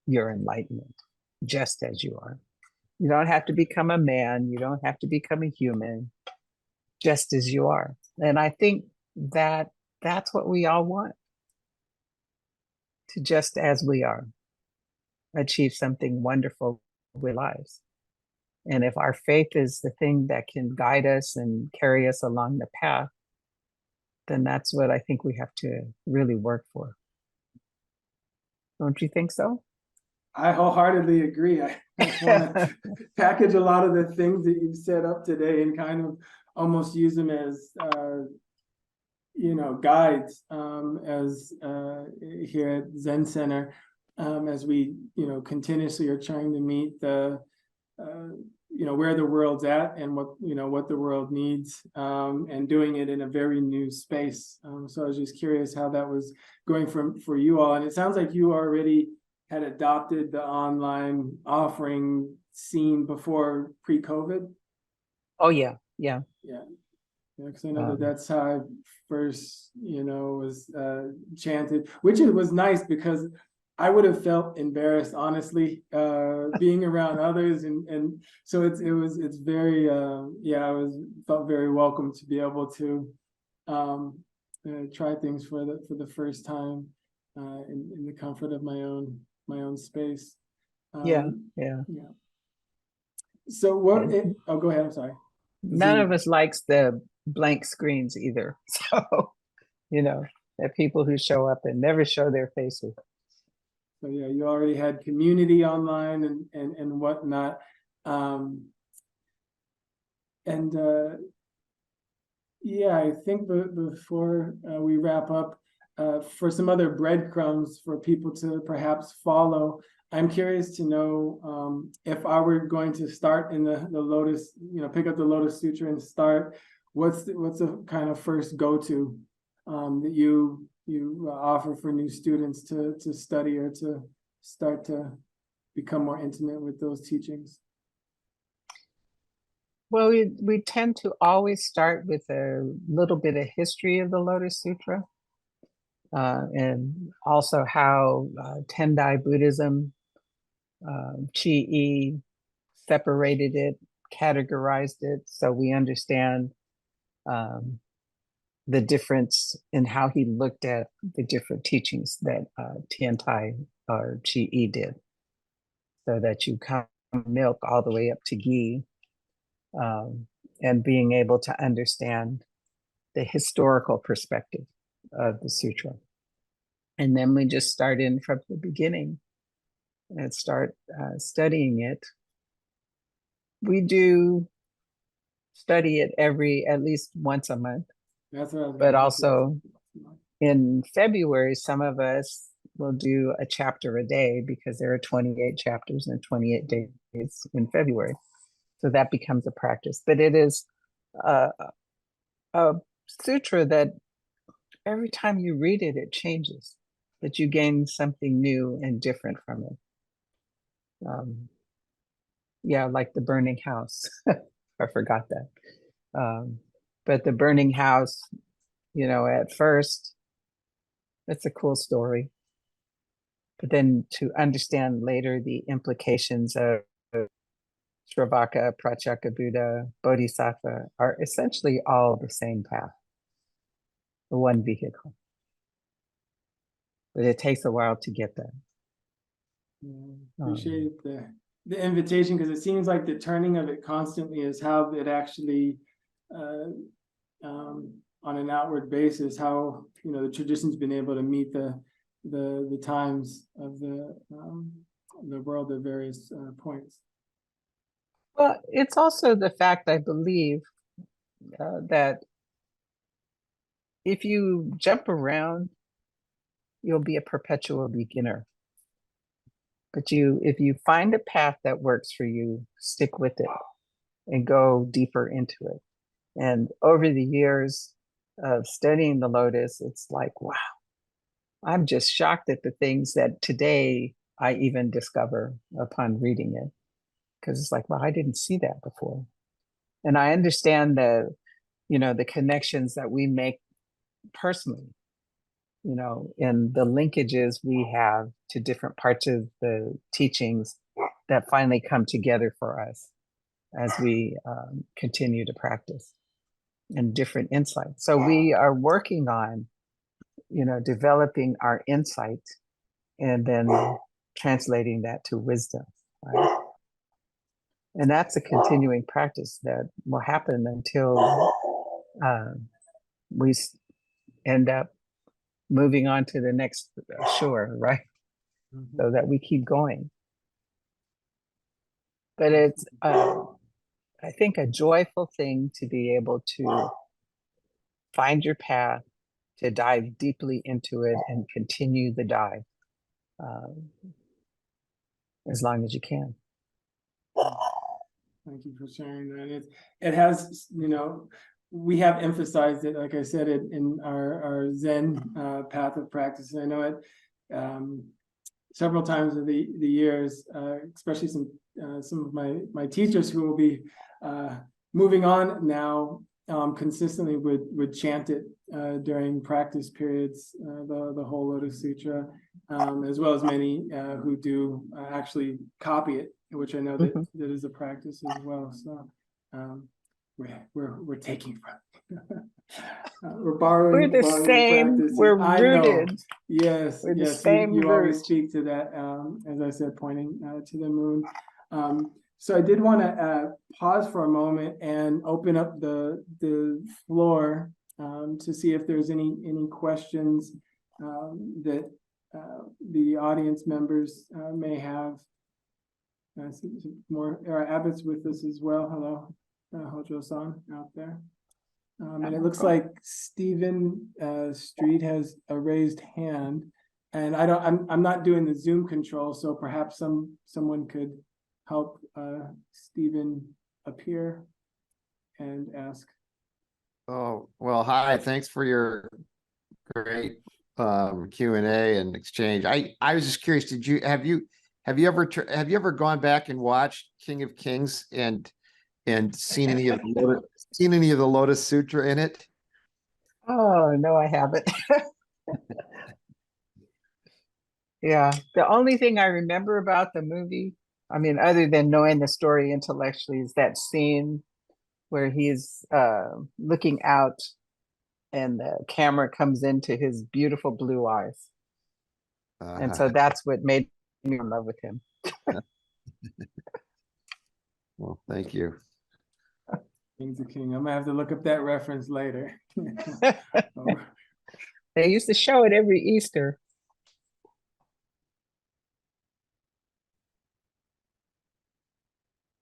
S3: your enlightenment, just as you are. You don't have to become a man. You don't have to become a human, just as you are. And I think that that's what we all want, to just as we are, achieve something wonderful with lives. And if our faith is the thing that can guide us and carry us along the path, then that's what I think we have to really work for. Don't you think so?
S2: I wholeheartedly agree. I want to package a lot of the things that you've set up today and kind of almost use them as guides as here at Zen Center, as we continuously are trying to meet the where the world's at and what the world needs, and doing it in a very new space. So I was just curious how that was going for you all, and it sounds like you already had adopted the online offering scene before pre-COVID.
S3: Oh yeah.
S2: Because I know that's how I first, was chanted, which it was nice because I would have felt embarrassed, honestly, being around others, and so it's very felt very welcome to be able to try things for the first time in the comfort of my own space.
S3: Yeah.
S2: So what? Go ahead. I'm sorry.
S3: None of us likes the blank screens either. So, the people who show up and never show their faces.
S2: So yeah, you already had community online and whatnot. I think before we wrap up, for some other breadcrumbs for people to perhaps follow, I'm curious to know if I were going to start in the Lotus, pick up the Lotus Sutra and start, what's the kind of first go-to that you offer for new students to study or to start to become more intimate with those teachings?
S3: Well, we tend to always start with a little bit of history of the Lotus Sutra, and also how Tendai Buddhism, Chi-E, separated it, categorized it, so we understand the difference in how he looked at the different teachings that Tiantai or Chi-E did, so that you come milk all the way up to ghee, and being able to understand the historical perspective of the sutra. And then we just start in from the beginning and start studying it. We do study it at least once a month.
S2: That's what I was
S3: But
S2: gonna
S3: also
S2: say.
S3: in February, some of us will do a chapter a day because there are 28 chapters and 28 days in February. So that becomes a practice. But it is a sutra that every time you read it, it changes, that you gain something new and different from it. Yeah, like the burning house. I forgot that. But the burning house, at first, it's a cool story. But then to understand later the implications of Sravaka, Pratyeka Buddha, Bodhisattva are essentially all the same path, the one vehicle. But it takes a while to get there.
S2: Appreciate the invitation, because it seems like the turning of it constantly is how it actually on an outward basis, how the tradition's been able to meet the times of the world at various points.
S3: Well, it's also the fact, I believe, that if you jump around, you'll be a perpetual beginner. But if you find a path that works for you, stick with it and go deeper into it. And over the years of studying the Lotus, it's like, wow, I'm just shocked at the things that today I even discover upon reading it. Because it's like, well, I didn't see that before. And I understand the connections that we make personally, and the linkages we have to different parts of the teachings that finally come together for us as we continue to practice, and different insights. So we are working on, developing our insight and then translating that to wisdom, right? And that's a continuing practice that will happen until we end up moving on to the next shore, right? Mm-hmm. So that we keep going. But it's, I think, a joyful thing to be able to find your path, to dive deeply into it and continue the dive as long as you can.
S2: Thank you for sharing that. It has, we have emphasized it, like I said, in our Zen path of practice. And I know it several times of the years, especially some of my teachers who will be moving on now, consistently would chant it during practice periods, the whole Lotus Sutra, as well as many who do actually copy it, which I know that is a practice as well. So we're taking from we're borrowing.
S3: We're the same. We're rooted.
S2: Yes,
S3: we're
S2: yes.
S3: The same
S2: you always
S3: root.
S2: speak to that. As I said, pointing to the moon. So I did want to pause for a moment and open up the floor to see if there's any questions that the audience members may have. I see more Abbott's with us as well. Hello, Hojo-san out there. And it looks like Stephen Street has a raised hand, and I'm not doing the Zoom control, so perhaps someone could help Stephen appear and ask.
S4: Oh, well, hi, thanks for your great Q&A and exchange. I was just curious, have you ever gone back and watched King of Kings and seen any of the Lotus Sutra in it?
S3: Oh, no, I haven't. Yeah, the only thing I remember about the movie, I mean, other than knowing the story intellectually, is that scene where he's looking out and the camera comes into his beautiful blue eyes. And so that's what made me in love with him.
S4: Thank you.
S2: King's a king. I'm gonna have to look up that reference later.
S3: They used to show it every Easter.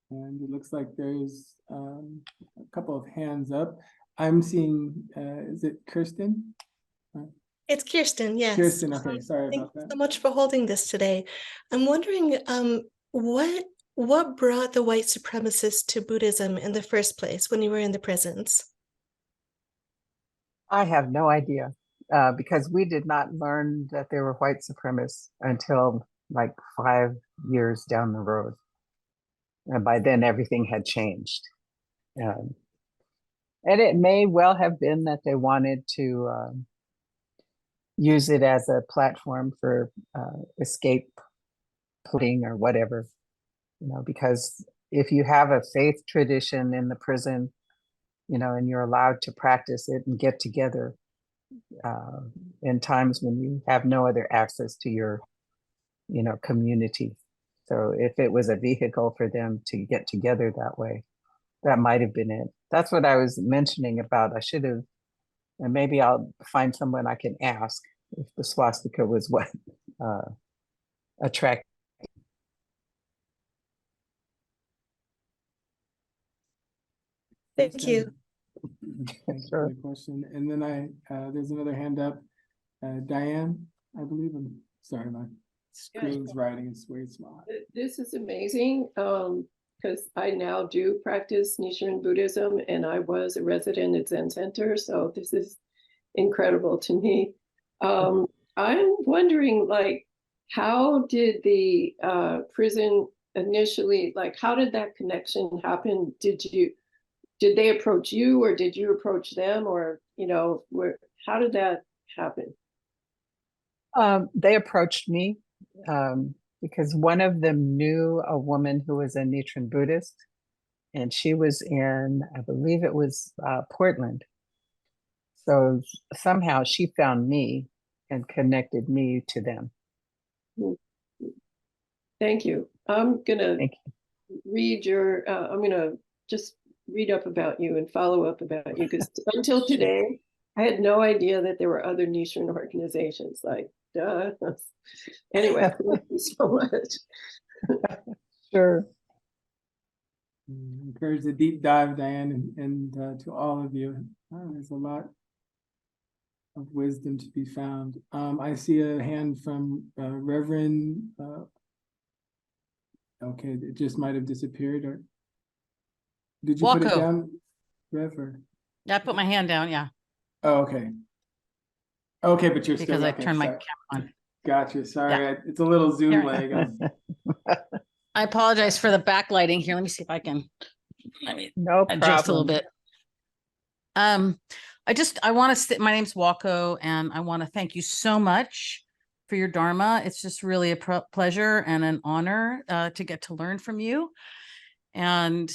S2: And it looks like there's a couple of hands up. I'm seeing, is it Kirsten?
S5: It's Kirsten, yes.
S2: Kirsten, okay, sorry
S5: Thank
S2: about
S5: you
S2: that.
S5: so much for holding this today. I'm wondering, what brought the white supremacists to Buddhism in the first place when you were in the prisons?
S3: I have no idea, because we did not learn that they were white supremacists until like 5 years down the road. And by then, everything had changed. And it may well have been that they wanted to use it as a platform for escape pudding or whatever, because if you have a faith tradition in the prison, and you're allowed to practice it and get together in times when you have no other access to your, community. So if it was a vehicle for them to get together that way, that might have been it. That's what I was mentioning about. I should have, and maybe I'll find someone I can ask if the swastika was what attracted.
S5: Thank you.
S2: Thank you
S3: Sure.
S2: for the question. And then there's another hand up. Diane, I believe. I'm sorry, my screen's writing is way small.
S6: This is amazing because I now do practice Nichiren Buddhism, and I was a resident at Zen Center, so this is incredible to me. I'm wondering, how did the prison initially, how did that connection happen? Did they approach you, or did you approach them, or how did that happen?
S3: They approached me because one of them knew a woman who was a Nichiren Buddhist, and she was in, I believe it was Portland. So somehow she found me and connected me to them.
S6: Thank you. I'm gonna
S3: Thank
S6: read I'm gonna just read up about you and follow up about you, because until today, I had no idea that there were other Nichiren organizations. Duh. Anyway, thank you so much.
S3: Sure.
S2: Encourage the deep dive, Diane, and to all of you. There's a lot of wisdom to be found. I see a hand from Reverend. Okay, it just might have disappeared, or did you put it
S7: Walko.
S2: down, Rev? Or?
S7: Yeah, I put my hand down, yeah,
S2: Oh, okay. Okay, but you're
S7: because
S2: still
S7: I
S2: okay,
S7: turned my
S2: sorry.
S7: camera on.
S2: Gotcha. Sorry, it's a little Zoom
S7: Here.
S2: lag.
S7: I apologize for the backlighting here. Let me see if I can
S3: No
S7: adjust a little
S3: problem.
S7: bit. I want to my name's Walko, and I want to thank you so much for your Dharma. It's just really a pleasure and an honor to get to learn from you. And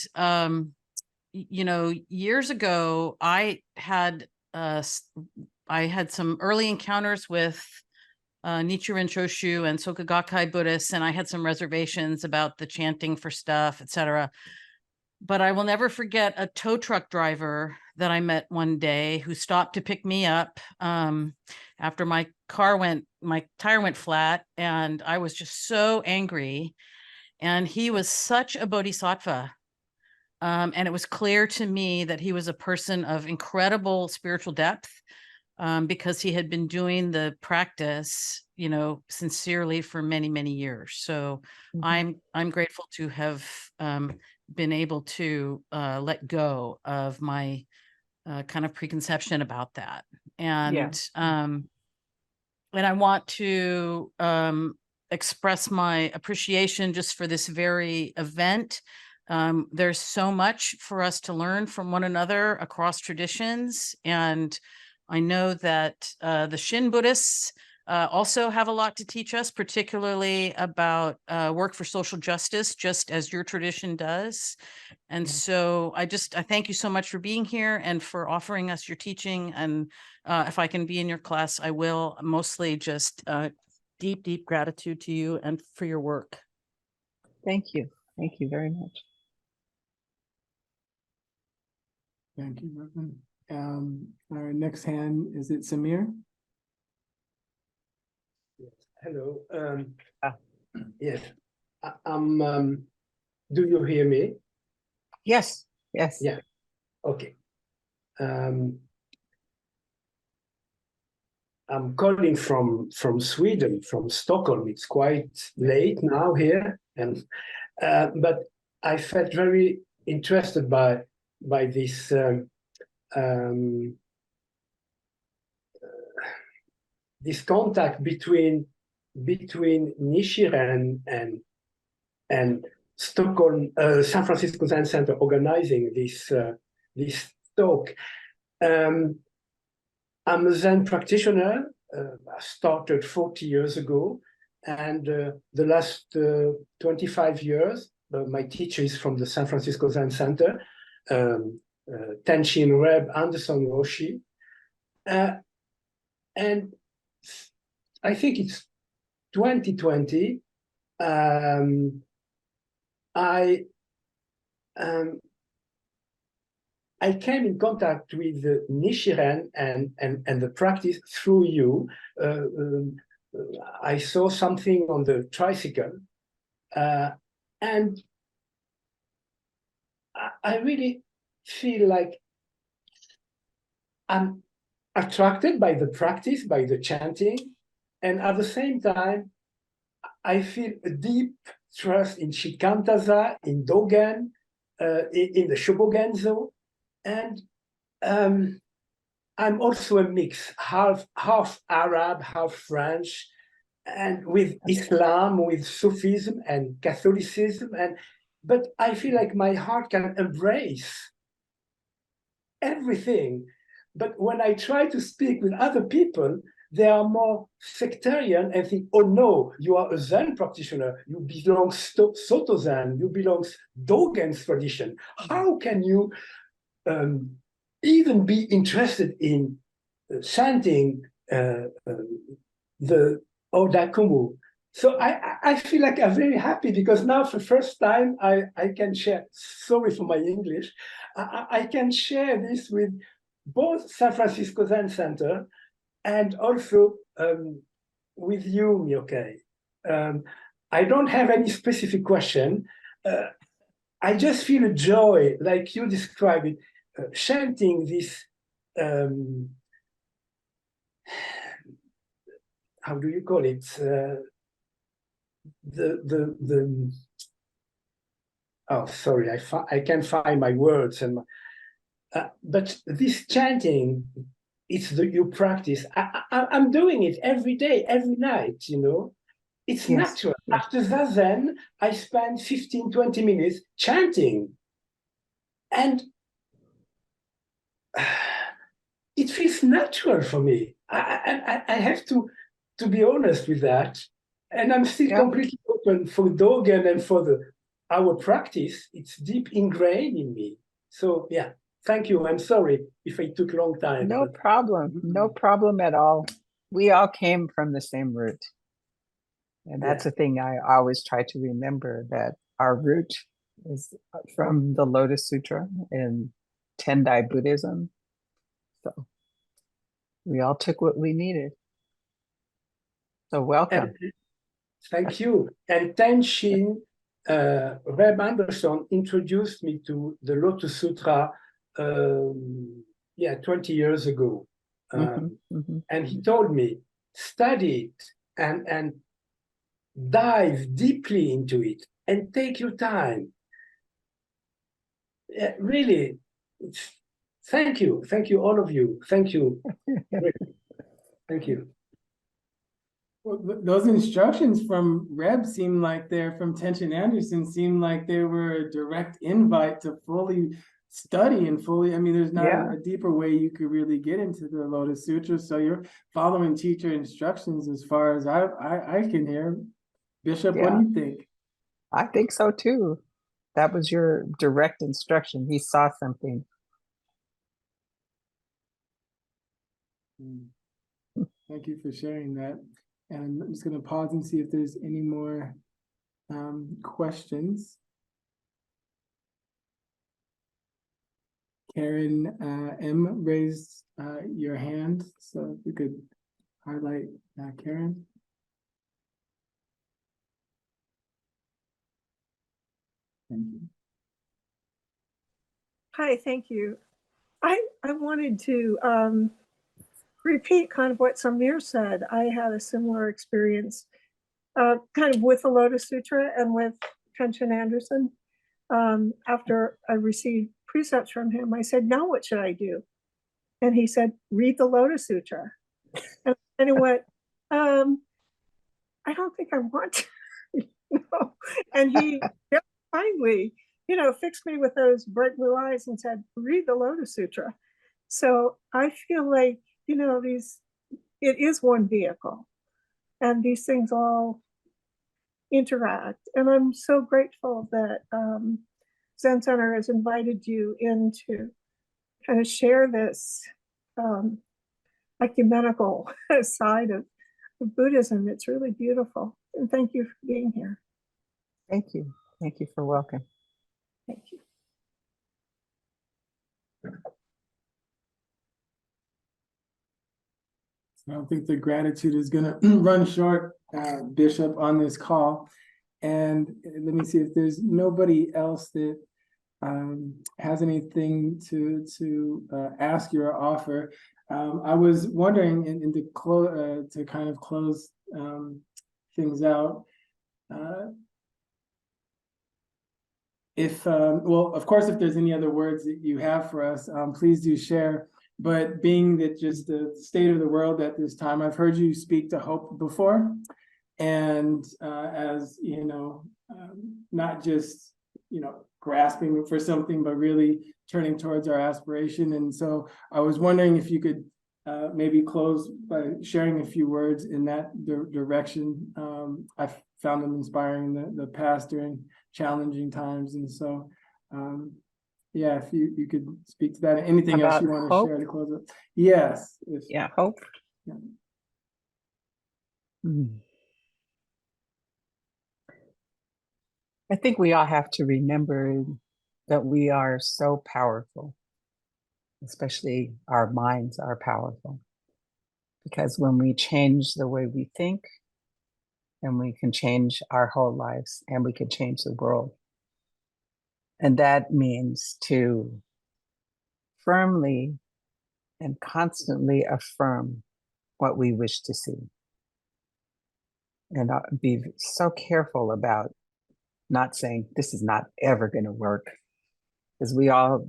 S7: years ago, I had some early encounters with Nichiren Shoshu and Soka Gakkai Buddhists, and I had some reservations about the chanting for stuff, etc. But I will never forget a tow truck driver that I met one day who stopped to pick me up after my tire went flat, and I was just so angry. And he was such a bodhisattva. And it was clear to me that he was a person of incredible spiritual depth, because he had been doing the practice, sincerely for many, many years. So I'm grateful to have been able to let go of my kind of preconception about that. And and I want to express my appreciation just for this very event. There's so much for us to learn from one another across traditions. And I know that the Shin Buddhists also have a lot to teach us, particularly about work for social justice, just as your tradition does. And so I thank you so much for being here and for offering us your teaching. And if I can be in your class, I will. Mostly just deep, deep gratitude to you and for your work.
S3: Thank you. Thank you very much.
S2: Thank you, Reverend. Our next hand, is it Samir?
S8: Hello.
S3: Ah.
S8: Yes, do you hear me?
S3: Yes, yes.
S8: Yeah. Okay. I'm calling from Sweden, from Stockholm. It's quite late now here, and but I felt very interested by this this contact between Nichiren and Stockholm, San Francisco Zen Center organizing this talk. I'm a Zen practitioner. I started 40 years ago, and the last 25 years, my teacher is from the San Francisco Zen Center, Tenshin Reb Anderson Roshi, and I think it's 2020. I came in contact with Nichiren and the practice through you. I saw something on the tricycle, and I really feel like I'm attracted by the practice, by the chanting, and at the same time, I feel a deep trust in Shikantaza, in Dogen, in the Shobogenzo. And I'm also a mix, half Arab, half French, and with Islam, with Sufism and Catholicism. But I feel like my heart can embrace everything. But when I try to speak with other people, they are more sectarian and think, oh no, you are a Zen practitioner, you belong to Soto Zen, you belong to Dogen's tradition. How can you even be interested in chanting the Odakumu? So I feel like I'm very happy because now for the first time I can share, sorry for my English, I can share this with both San Francisco Zen Center and also with you, Myokei. I don't have any specific question. I just feel a joy, like you described it, chanting this, how do you call it? Oh, sorry, I can't find my words. But this chanting, it's you practice. I'm doing it every day, every night, you know. It's natural. After Zazen, I spend 15, 20 minutes chanting. And it feels natural for me. I have to be honest with that. And I'm still completely open for Dogen and for our practice. It's deep ingrained in me. So yeah, thank you. I'm sorry if I took a long time.
S3: No problem. No problem at all. We all came from the same root. And that's the thing I always try to remember, that our root is from the Lotus Sutra and Tendai Buddhism. So we all took what we needed. So welcome.
S8: Thank you. And Tenshin Reb Anderson introduced me to the Lotus Sutra 20 years ago. And he told me, study it and dive deeply into it and take your time. Really, thank you, all of you. Thank you. Thank you.
S2: Well, those instructions from Reb seem like from Tenshin Anderson seem like they were a direct invite to fully study and fully, I mean, there's not a deeper way you could really get into the Lotus Sutra. So you're following teacher instructions as far as I can hear. Bishop, what do you think?
S3: I think so too. That was your direct instruction. He saw something.
S2: Thank you for sharing that. And I'm just going to pause and see if there's any more questions. Karen M raised your hand, so if we could highlight Karen. Thank you.
S9: Hi, thank you. I wanted to repeat kind of what Samir said. I had a similar experience kind of with the Lotus Sutra and with Tenshin Anderson. After I received precepts from him, I said, now what should I do? And he said, read the Lotus Sutra. And I went, I don't think I want to. No. And he very kindly, fixed me with those bright blue eyes and said, read the Lotus Sutra. So I feel like, it is one vehicle and these things all interact. And I'm so grateful that Zen Center has invited you in to kind of share this ecumenical side of Buddhism. It's really beautiful. And thank you for being here.
S3: Thank you. Thank you for welcome.
S9: Thank you.
S2: I don't think the gratitude is going to run short, Bishop, on this call. And let me see if there's nobody else that has anything to ask you or offer. I was wondering, and to kind of close things out, well, of course, if there's any other words that you have for us, please do share. But being that just the state of the world at this time, I've heard you speak to hope before. And as, not just, grasping for something, but really turning towards our aspiration. And so I was wondering if you could maybe close by sharing a few words in that direction. I've found them inspiring in the past during challenging times. And so, yeah, if you could speak to that. Anything else you want to share to close up? Yes.
S3: Hope.
S2: Yeah.
S3: I think we all have to remember that we are so powerful, especially our minds are powerful. Because when we change the way we think, and we can change our whole lives, and we can change the world. And that means to firmly and constantly affirm what we wish to see. And be so careful about not saying, this is not ever going to work. Because we all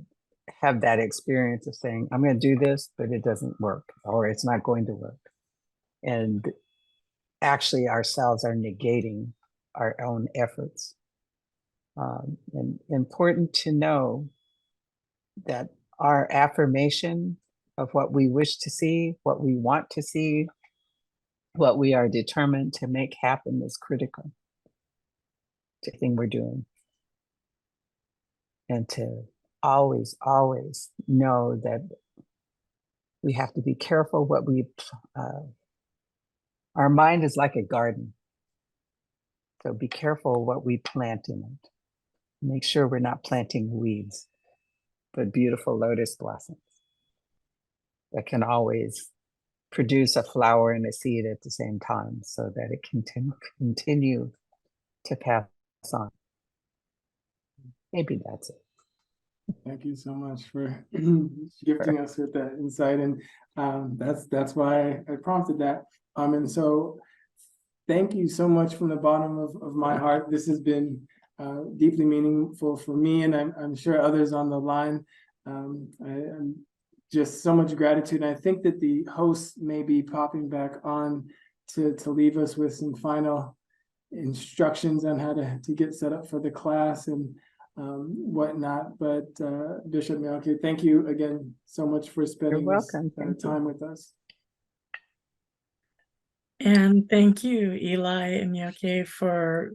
S3: have that experience of saying, I'm going to do this, but it doesn't work, or it's not going to work. And actually ourselves are negating our own efforts. And important to know that our affirmation of what we wish to see, what we want to see, what we are determined to make happen is critical to everything we're doing. And to always, always know that we have to be careful what we, our mind is like a garden. So be careful what we plant in it. Make sure we're not planting weeds, but beautiful lotus blossoms that can always produce a flower and a seed at the same time so that it can continue to pass on. Maybe that's it.
S2: Thank you so much for gifting us with that insight. And that's why I prompted that. And so thank you so much from the bottom of my heart. This has been deeply meaningful for me, and I'm sure others on the line. I'm just so much gratitude. And I think that the hosts may be popping back on to leave us with some final instructions on how to get set up for the class and whatnot. But Bishop Myokei, thank you again so much for spending this time with us.
S1: And thank you, Eli and Myokei, for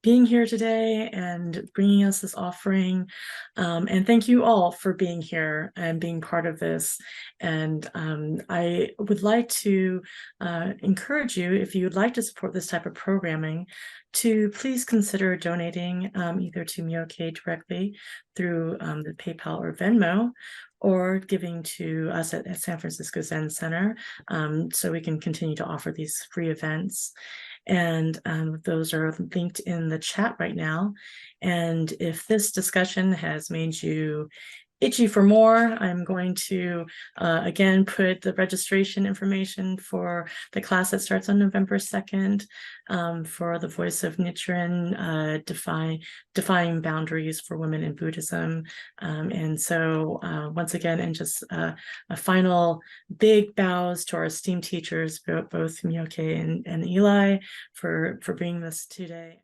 S1: being here today and bringing us this offering. And thank you all for being here and being part of this. And I would like to encourage you, if you would like to support this type of programming, to please consider donating either to Myokei directly through the PayPal or Venmo, or giving to us at San Francisco Zen Center, so we can continue to offer these free events. And those are linked in the chat right now. And if this discussion has made you itchy for more, I'm going to again put the registration information for the class that starts on November 2nd for the Voice of Nichiren, Defying Boundaries for Women in Buddhism. And so once again, and just a final big bows to our esteemed teachers, both Myokei and Eli, for bringing this today.